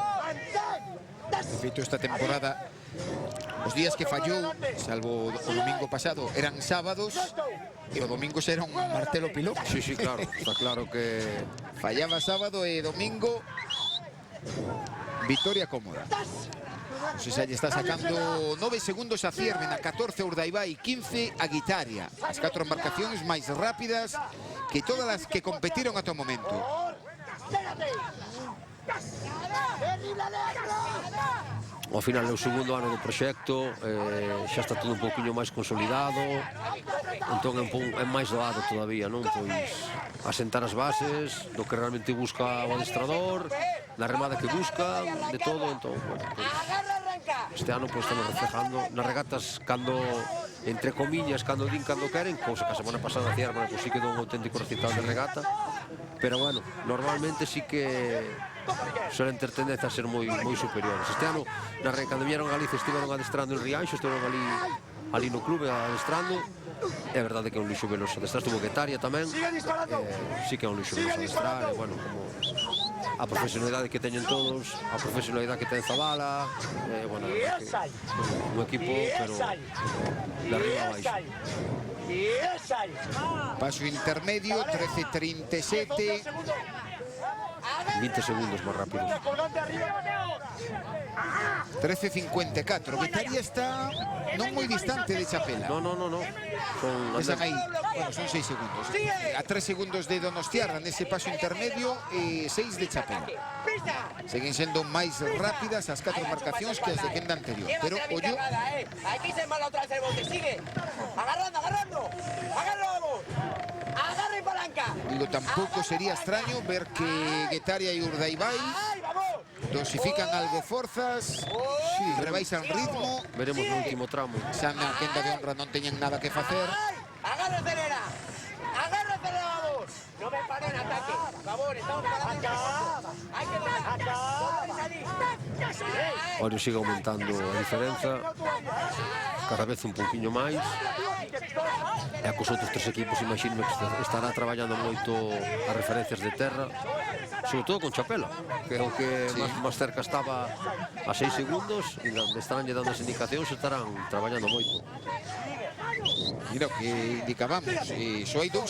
De feito, esta temporada os días que fallou, salvo o domingo pasado, eran sábados e o domingo xa era un martelo pilón. Sí, claro, está claro que fallaba sábado e domingo victoria cómoda. O sea, lle está sacando 9 segundos a Ciervena, 14 a Urdaibai, 15 a Guetaria. As 4 embarcacións máis rápidas que todas as que competiron ata o momento. Ao final é o segundo ano do proxecto, xa está todo un pouquinho máis consolidado, entón é máis doado todavía, non? Pois asentar as bases do que realmente busca o adestrador, da remada que busca, de todo, entón, bueno, pois este ano pois estamos reflejando nas regatas cando, entre comiñas, cando din cando queren, cousa que a semana pasada Ciervena pois sí que dou un auténtico recital de regata, pero bueno, normalmente sí que suelen ter tendencia a ser moi superiores. Este ano, cando vieron a Galicia, estiveron adestrando en Rianxo, estiveron ali no clube adestrando. É verdade que é un luxo velos adestrar, estuvo Guetaria tamén. Sí que é un luxo velos adestrar, bueno, como a profesionalidade que teñen todos, a profesionalidade que ten Zabala, bueno, un equipo, pero de arriba a baixo. Paso intermedio, 13:37. 20 segundos máis rápido. 13:54. Guetaria está non moi distante de Chapela. No. Están aí, bueno, son 6 segundos. A 3 segundos de Donostiarra nese paso intermedio e 6 de Chapela. Seguen sendo máis rápidas as 4 marcacións que as de quenda anterior. Pero, ollo... Aquí se mala otra vez el bote, sigue. Agarrando. Agárralo. Agarra y palanca. Digo, tampouco sería extraño ver que Guetaria e Urdaibai dosifican algo forzas, rebaixan ritmo. Veremos no último tramo. Xa na quenda de honra non teñen nada que facer. Agarra acelera, vamos. No me paren ataque, por favor, estamos parando. Hay que Orio sigue aumentando a diferenza, cada vez un pouquiño máis. E cos outros 3 equipos, imagino que estará traballando moito as referencias de terra, sobre todo con Chapela, que é o que máis cerca estaba a 6 segundos, e estarán lle dando as indicacións, estarán traballando moito. Mira o que indicábamos, só hai 2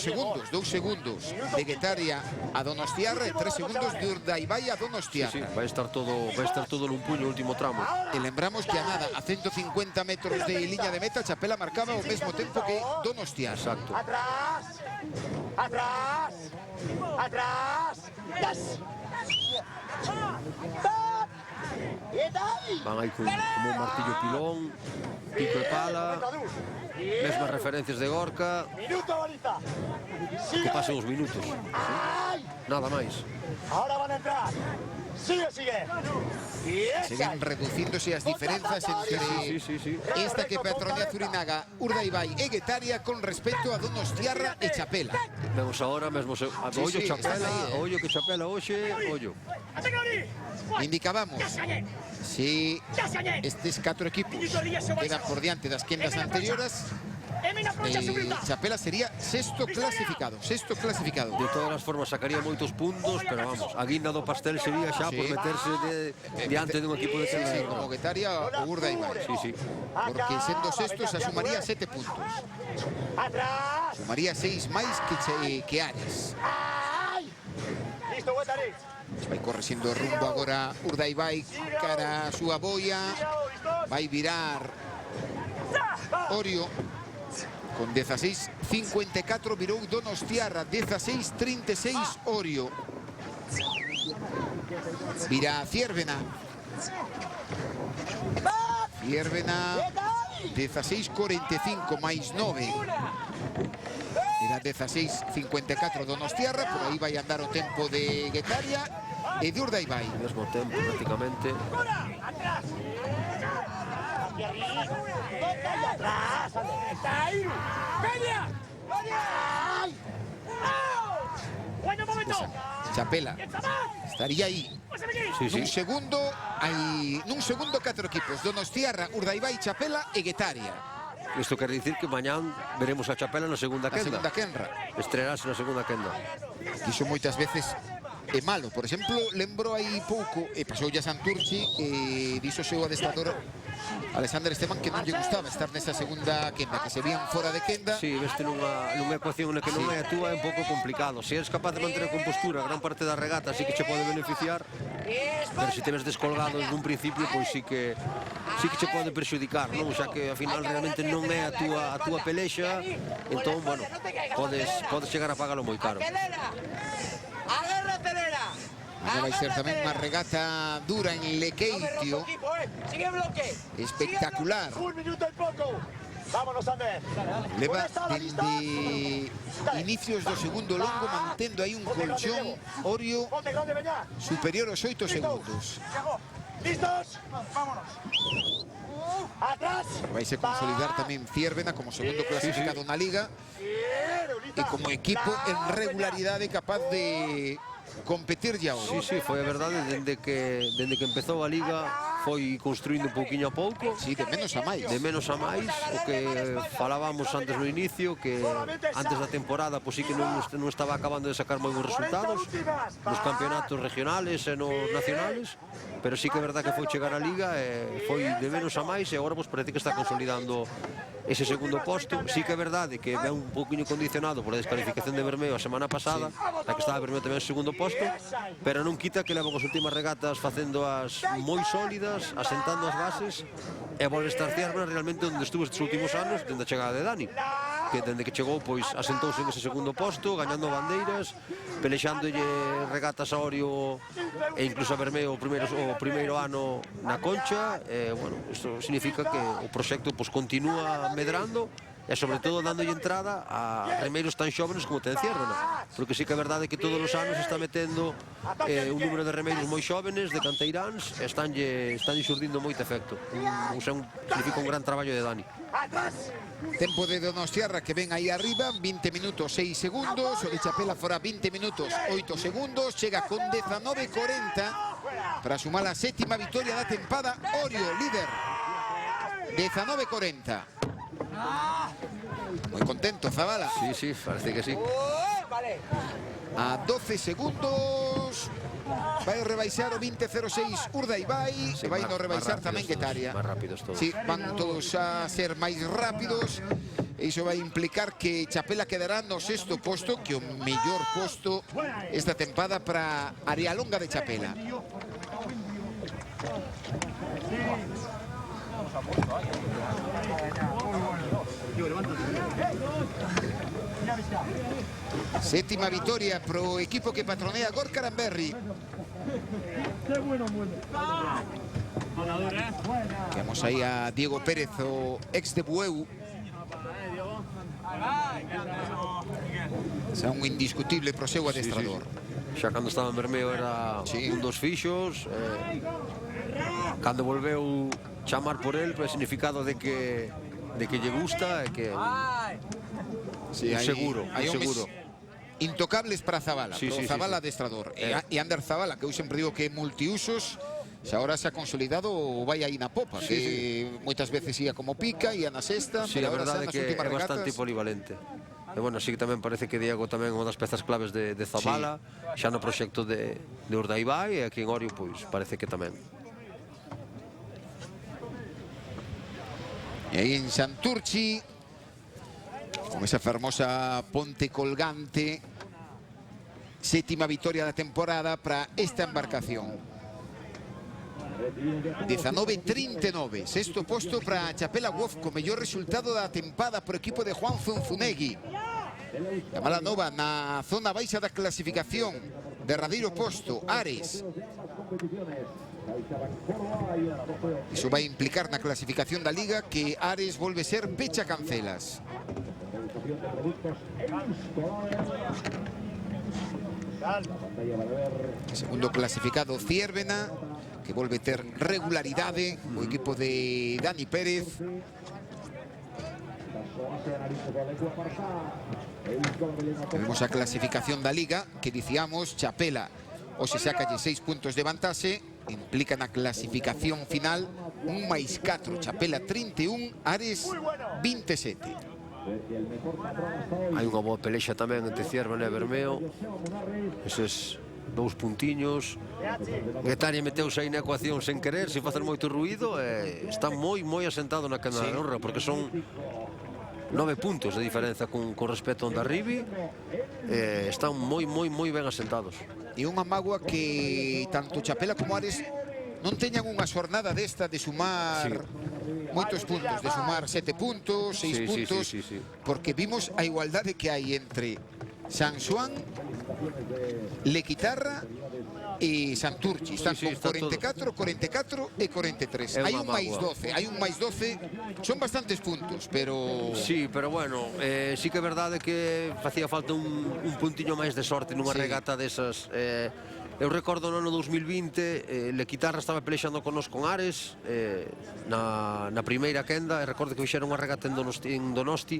segundos de Guetaria a Donostiarra e 3 segundos de Urdaibai a Donostiarra. Sí, vai estar todo nun puño o último tramo. E lembramos que a nada, a 150 metros de liña de meta, Chapela marcaba ao mesmo tempo que Donostiarra. Exacto. Atrás. Van aí como un martillo pilón, pico e pala, mesmas referencias de Gorka. Que pasen os minutos. Nada máis. Ahora van a entrar. Sigue. Seguen reducíndose as diferenzas entre esta que Petronia Zurinaga, Urdaibai e Guetaria con respecto a Donostiarra e Chapela. Vemos agora mesmo ollo Chapela, ollo que Chapela hoxe, ollo. Indicábamos, si estes 4 equipos quedan por diante das quendas anteriores, Chapela sería sexto clasificado. De todas as formas sacaría moitos puntos, pero vamos, a guinda do pastel sería xa por meterse diante dun equipo de sí, como Guetaria ou Urdaibai. Sí. Porque sendo sextos asumaría 7 puntos. Sumaría 6 máis que Ares. Listo, Guetaria. Vai correxendo rumbo agora Urdaibai cara a súa boia. Vai virar Orio. Con 16:54 virou Donostiarra, 16:36 Orio. Vira Ciervena. 16:45 máis 9. Era 16:54 Donostiarra, por aí vai andar o tempo de Guetaria e de Urdaibai. Mesmo tempo prácticamente. Chapela estaría aí. Nun segundo hai 4 equipos: Donostiarra, Urdaibai, Chapela e Guetaria. Isto quer dicir que mañán veremos a Chapela na segunda quenda. Estrearase na segunda quenda. Iso moitas veces é malo. Por exemplo, lembro aí pouco, e pasou a Santurci, e dixo o seu adestrador Alexander Esteban que non lle gustaba estar nesa segunda quenda, que se vían fora de quenda. Sí, veste nunha ecuación na que non é a túa, é un pouco complicado. Se eres capaz de manter a compostura gran parte da regata, sí que che pode beneficiar, pero se te ves descolgado desde un principio, pois sí que che pode perxudicar, non? Xa que ao final realmente non é a túa pelexa, entón, bueno, podes chegar a pagalo moi caro. Vai ser tamén unha regata dura en Lequeitio. Espectacular. Leva dende inicios do segundo longo mantendo aí un colchón Orio superior aos 8 segundos. ¿Listos? Vámonos. Atrás. Vai se consolidar tamén Ciervena como segundo clasificado na Liga e como equipo en regularidade capaz de competir ya hoy. Sí, foi a verdade, dende que empezou a Liga foi construindo un pouquiño a pouco. Sí, de menos a máis. De menos a máis, o que falábamos antes no inicio, que antes da temporada pois sí que non estaba acabando de sacar moi bons resultados nos campeonatos regionales e nos nacionales, pero sí que é verdad que foi chegar a Liga e foi de menos a máis, e agora pois parece que está consolidando ese segundo posto. Sí que é verdade que ven un pouquinho condicionado por a descalificación de Bermeo a semana pasada, na que estaba Bermeo tamén en segundo posto, pero non quita que levan as últimas regatas facendo as moi sólidas, asentando as bases, e volve a estar Ciervena realmente onde estuvo estes últimos anos, dende a chegada de Dani, que dende que chegou pois asentouse en ese segundo posto, gañando bandeiras, pelexándolle regatas a Orio e incluso a Bermeo o primeiro ano na Concha. Bueno, isto significa que o proxecto pois continúa medrando e sobre todo dándolle entrada a remeiros tan xóvenes como ten Ciervena, porque sí que é verdade que todos os anos está metendo un número de remeiros moi xóvenes, de canteiráns, e estánlle xurdindo moito efecto. Significa un gran traballo de Dani. Tempo de Donostiarra que ven aí arriba, 20 minutos 6 segundos, o de Chapela fora 20 minutos 8 segundos, chega con 19:40 para sumar a sétima vitoria da tempada. Orio, líder, 19:40. Moi contento Zabala. Sí, parece que sí. A 12 segundos vai rebaixar o 20:06 Urdaibai, Sí, e vai no rebaixar tamén Guetaria. Máis rápidos todos. Sí, van todos a ser máis rápidos. Iso vai implicar que Chapela quedará no sexto posto, que o mellor posto esta tempada para Arialonga de Chapela. Sétima vitoria pro equipo que patronea Gorka Aranberri. Vemos aí a Diego Pérez, o ex de Bueu. Xa un indiscutible pro seu adestrador. Xa cando estaba en Bermeo era un dos fixos. Cando volveu chamar por el, pues, significado de que lle gusta e que Sí, seguro. Intocables para Zabala, Zabala adestrador. E Ander Zabala, que eu sempre digo que é multiusos, xa agora se ha consolidado o vai aí na popa, que moitas veces ia como pica, ia na sexta, Sí, a pero agora verdade é xa nas que últimas é bastante regatas. polivalente. E bueno, sí que tamén parece que Diego tamén é unha das pezas claves de Zabala, xa no proxecto de Urdaibai, e aquí en Orio, pois, parece que tamén. E aí en Santurchi, con esa fermosa ponte colgante, sétima vitoria da temporada para esta embarcación. 19:39, sexto posto para Chapela Wolf, co mellor resultado da tempada por equipo de Juan Zunzunegui. A mala nova na zona baixa da clasificación, derradeiro posto, Ares. Iso vai implicar na clasificación da Liga que Ares volve ser pecha cancelas. Segundo clasificado Ciervena, que volve ter regularidade, o equipo de Dani Pérez. Vemos a clasificación da Liga, que dicíamos, Chapela, o se sacalle 6 puntos de vantaxe, implica na clasificación final 1+4, Chapela 31, Ares 27. Hai unha boa pelexa tamén entre Ciervena e Bermeo, eses 2 puntiños. Guetaria meteuse aí na ecuación sen querer, sen facer moito ruído, e está moi asentado na quenda da honra, porque son 9 puntos de diferenza con respecto a Ondarribi. Están moi ben asentados. E unha mágoa que tanto Chapela como Ares non teñan unha xornada desta de sumar moitos puntos, de sumar 7 puntos, 6 puntos, porque vimos a igualdade que hai entre San Xoán, Lequitarra e Santurchi. Están con 44, 44 e 43. Hai un máis 12, son bastantes puntos, pero... Sí, pero bueno, sí que é verdade que facía falta un puntiño máis de sorte nunha regata desas. Eu recordo no ano 2020, Lequitarra estaba pelexando con Ares na primeira quenda, e recordo que fixeron unha regata en Donosti,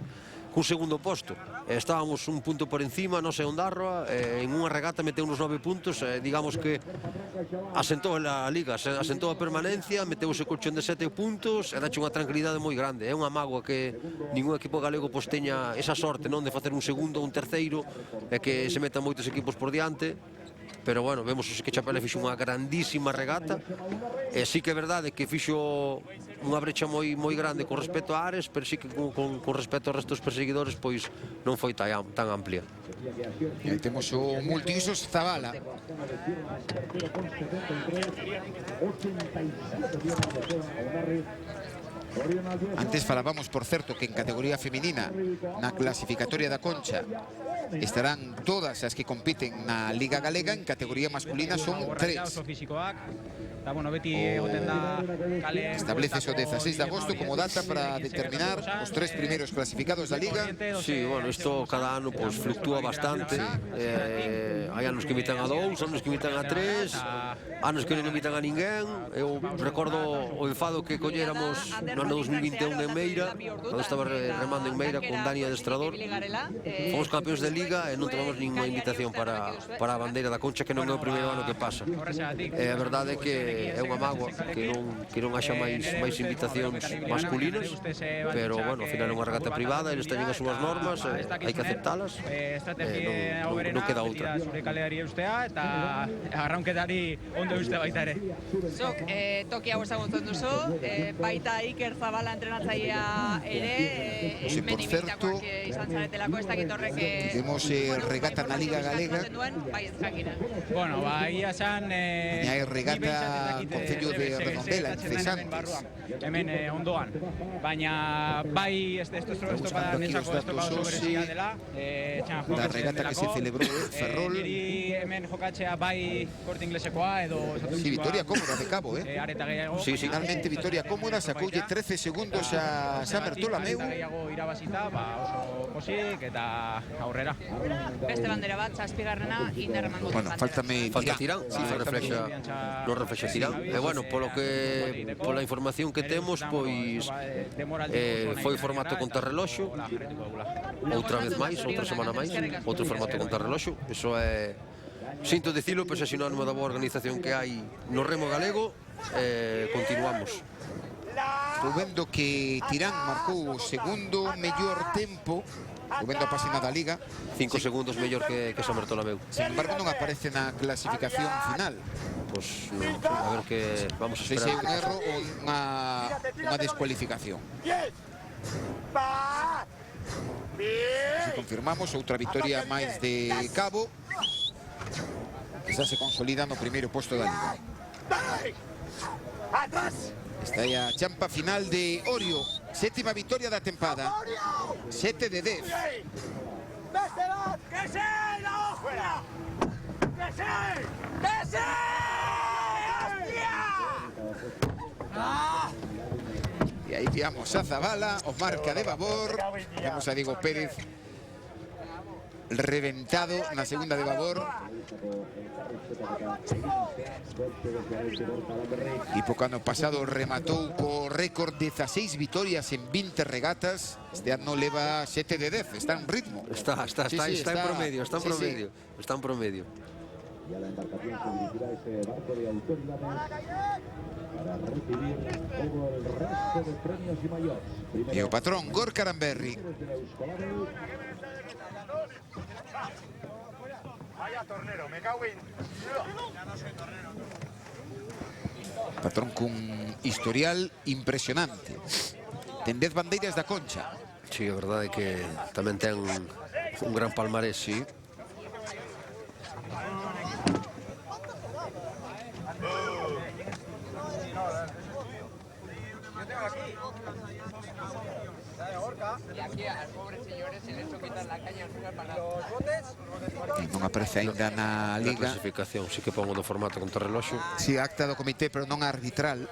cun segundo posto. Estábamos un punto por encima, non sei Ondarroa, en unha regata meteu uns 9 puntos, digamos que asentou a Liga, asentou a permanencia, meteu ese colchón de 7 puntos, e dache unha tranquilidade moi grande. É unha mágoa que ningún equipo galego pois teña esa sorte, non, de facer un segundo ou un terceiro, e que se metan moitos equipos por diante. Pero bueno, vemos que Chapela fixo unha grandísima regata, e sí que é verdade que fixo unha brecha moi grande con respecto a Ares, pero sí que con respecto ao resto dos perseguidores pois non foi tan amplia. E aí temos o multiusos Zabala. Antes falábamos, por certo, que en categoría feminina na clasificatoria da Concha estarán todas as que compiten na Liga Galega. En categoría masculina son 3. Estableces o 16 de agosto como data para determinar os 3 primeiros clasificados da Liga. Sí, bueno, isto cada ano pues, fluctúa bastante. Hai anos que invitan a 2, anos que invitan a 3, anos que non invitan a ninguén. Eu recordo o enfado que colléramos no ano 2021 en Meira, cando estaba remando en Meira con Dani Adestrador. Fomos campeóns de Liga e non tomamos ninguna invitación para a bandeira da Concha, que non é o primeiro ano que pasa. A verdade é que é unha mágoa que non haxa máis invitacións masculinas, pero, bueno, ao final é unha regata privada, eles teñen as súas normas, hai que aceptalas, non queda outra. Zuk, toki hau ezagutzen duzu, baita Iker Zabala entrenatzailea ere, hemen ibilitakoak izan zaretelako, ez dakit horrek... Temos regata na Liga Galega. Bueno, ia esan... Hai regata Concello de Redondela, en Cesantes. Hemen ondoan. Baina bai, estropada nesako estropado berezia dela. La regata que se celebró en Ferrol. Hemen jokatzea bai Corte Inglesekoa edo... Sí, victoria cómoda de Cabo, Sí, finalmente victoria cómoda, sacoulle 13 segundos a San Bertolameu. Irabazita, oso posik eta aurrera. Beste bandera bat, zazpigarrena, Inder emango Bueno, faltame Tirán, non reflexa Tirán. E, bueno, pola información que temos, pois foi formato contrarreloxo, outra vez máis, outra semana máis, outro formato contrarreloxo. Iso é, sinto dicilo, pero é sinónimo da boa organización que hai no remo galego. Continuamos. Estou vendo que Tirán marcou o segundo mellor tempo, estou vendo a página da Liga. 5 segundos mellor que San Bertolameu. Sin embargo, non aparece na clasificación final. Pois, a ver que vamos a Se é esperar. un erro ou unha descualificación. Se confirmamos, outra victoria máis de Cabo, que xa se consolida no primeiro posto da Liga. Está aí a champa final de Orio, sétima victoria da tempada, 7 de 10. E aí tiramos a Zabala, o marca de Babor, vemos a Diego Pérez reventado na segunda de Babor. Tipo que ano pasado rematou co récord 16 vitorias en 20 regatas. Este ano leva 7 de 10, está en ritmo. Está en promedio, está en promedio. Y a la embarcación se dirigirá ese barco de autoridades para recibir todo el resto de premios y mayores. E o patrón Gorka Aramberri. Vaya tornero, me cago en... Patrón cun historial impresionante. Ten 10 bandeiras da Concha. Sí, a verdade é que tamén ten un gran palmarés, sí. Y aquí a los pobres señores se les hizo quitar la caña al final para los botes. Non aparece ainda na Na Liga. clasificación, sí que pongo do formato contrarreloxo. Si, acta do comité, pero non a arbitral.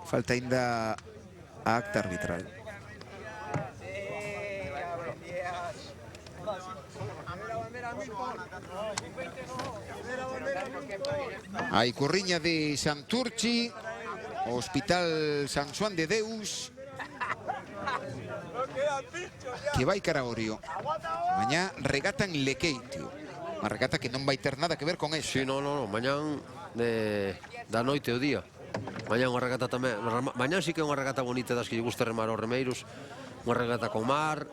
Falta ainda a acta arbitral. A Icurriña de Santurchi, Hospital San Xoán de Deus. que vai cara a Orio. Mañá regata en Lequeitio. Unha regata que non vai ter nada que ver con eso. Sí, non, mañán da noite o día. Mañá unha regata tamén. Mañán sí que é unha regata bonita das que lle gusta remar aos remeiros. Unha regata con mar,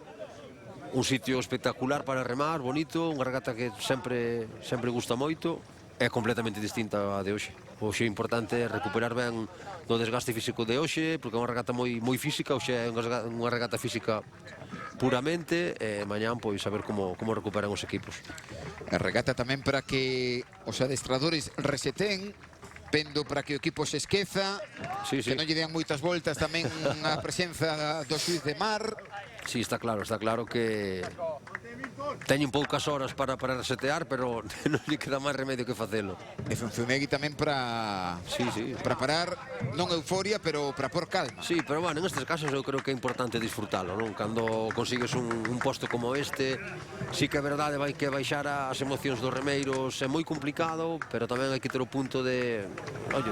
un sitio espectacular para remar, bonito, unha regata que sempre gusta moito. É completamente distinta a de hoxe. Hoxe é importante recuperar ben do desgaste físico de hoxe, porque é unha regata moi física, hoxe é unha regata física puramente, e mañán pois a ver como recuperan os equipos. A regata tamén para que os adestradores reseten, pendo para que o equipo se esqueza, que non lle dean moitas voltas tamén a presenza do xuiz de mar. Sí, está claro que teñen poucas horas para resetear, pero non lle queda máis remedio que facelo. E Zunzunegui tamén para parar, non euforia, pero para por calma. Sí, pero bueno, en estes casos eu creo que é importante disfrutalo, non? Cando consigues un posto como este, sí que é verdade que baixar as emocións dos remeiros é moi complicado, pero tamén hai que ter o punto de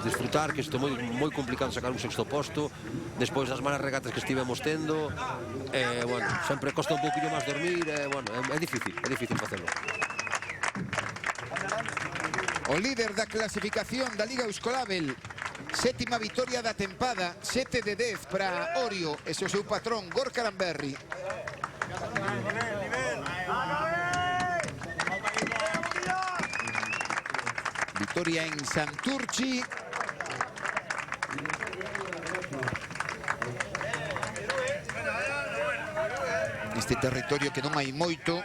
disfrutar, que isto é moi complicado sacar un sexto posto, despois das malas regatas que estivemos tendo, bueno, sempre costa un pouquinho máis dormir, bueno, é difícil facelo. O líder da clasificación da Liga Euskolabel, sétima vitoria da tempada, 7 de 10 para Orio, ese é o seu patrón, Gorka Aranberri. Vitoria en Santurchi. Neste territorio que non hai moito,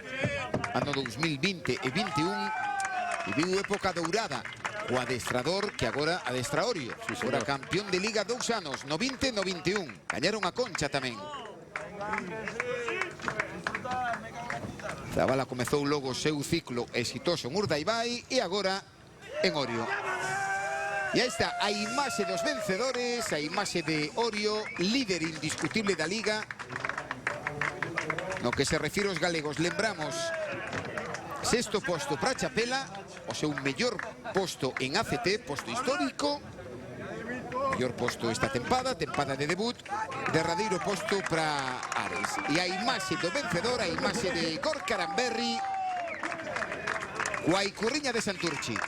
ano 2020 e 21, e viu época dourada o adestrador que agora adestra Orio. Fora campeón de Liga 2 anos, no 20 e no 21. Gañaron a Concha tamén. Zabala comezou logo o seu ciclo exitoso en Urdaibai e agora en Orio. E aí está a imaxe dos vencedores, a imaxe de Orio, líder indiscutible da Liga. No que se refire aos galegos, lembramos, sexto posto para Chapela, o seu mellor posto en ACT, posto histórico, mellor posto esta tempada de debut, derradeiro posto para Ares. E a imaxe do vencedor, a imaxe de Gorka Aranberri, coa Icurriña de Santurchi.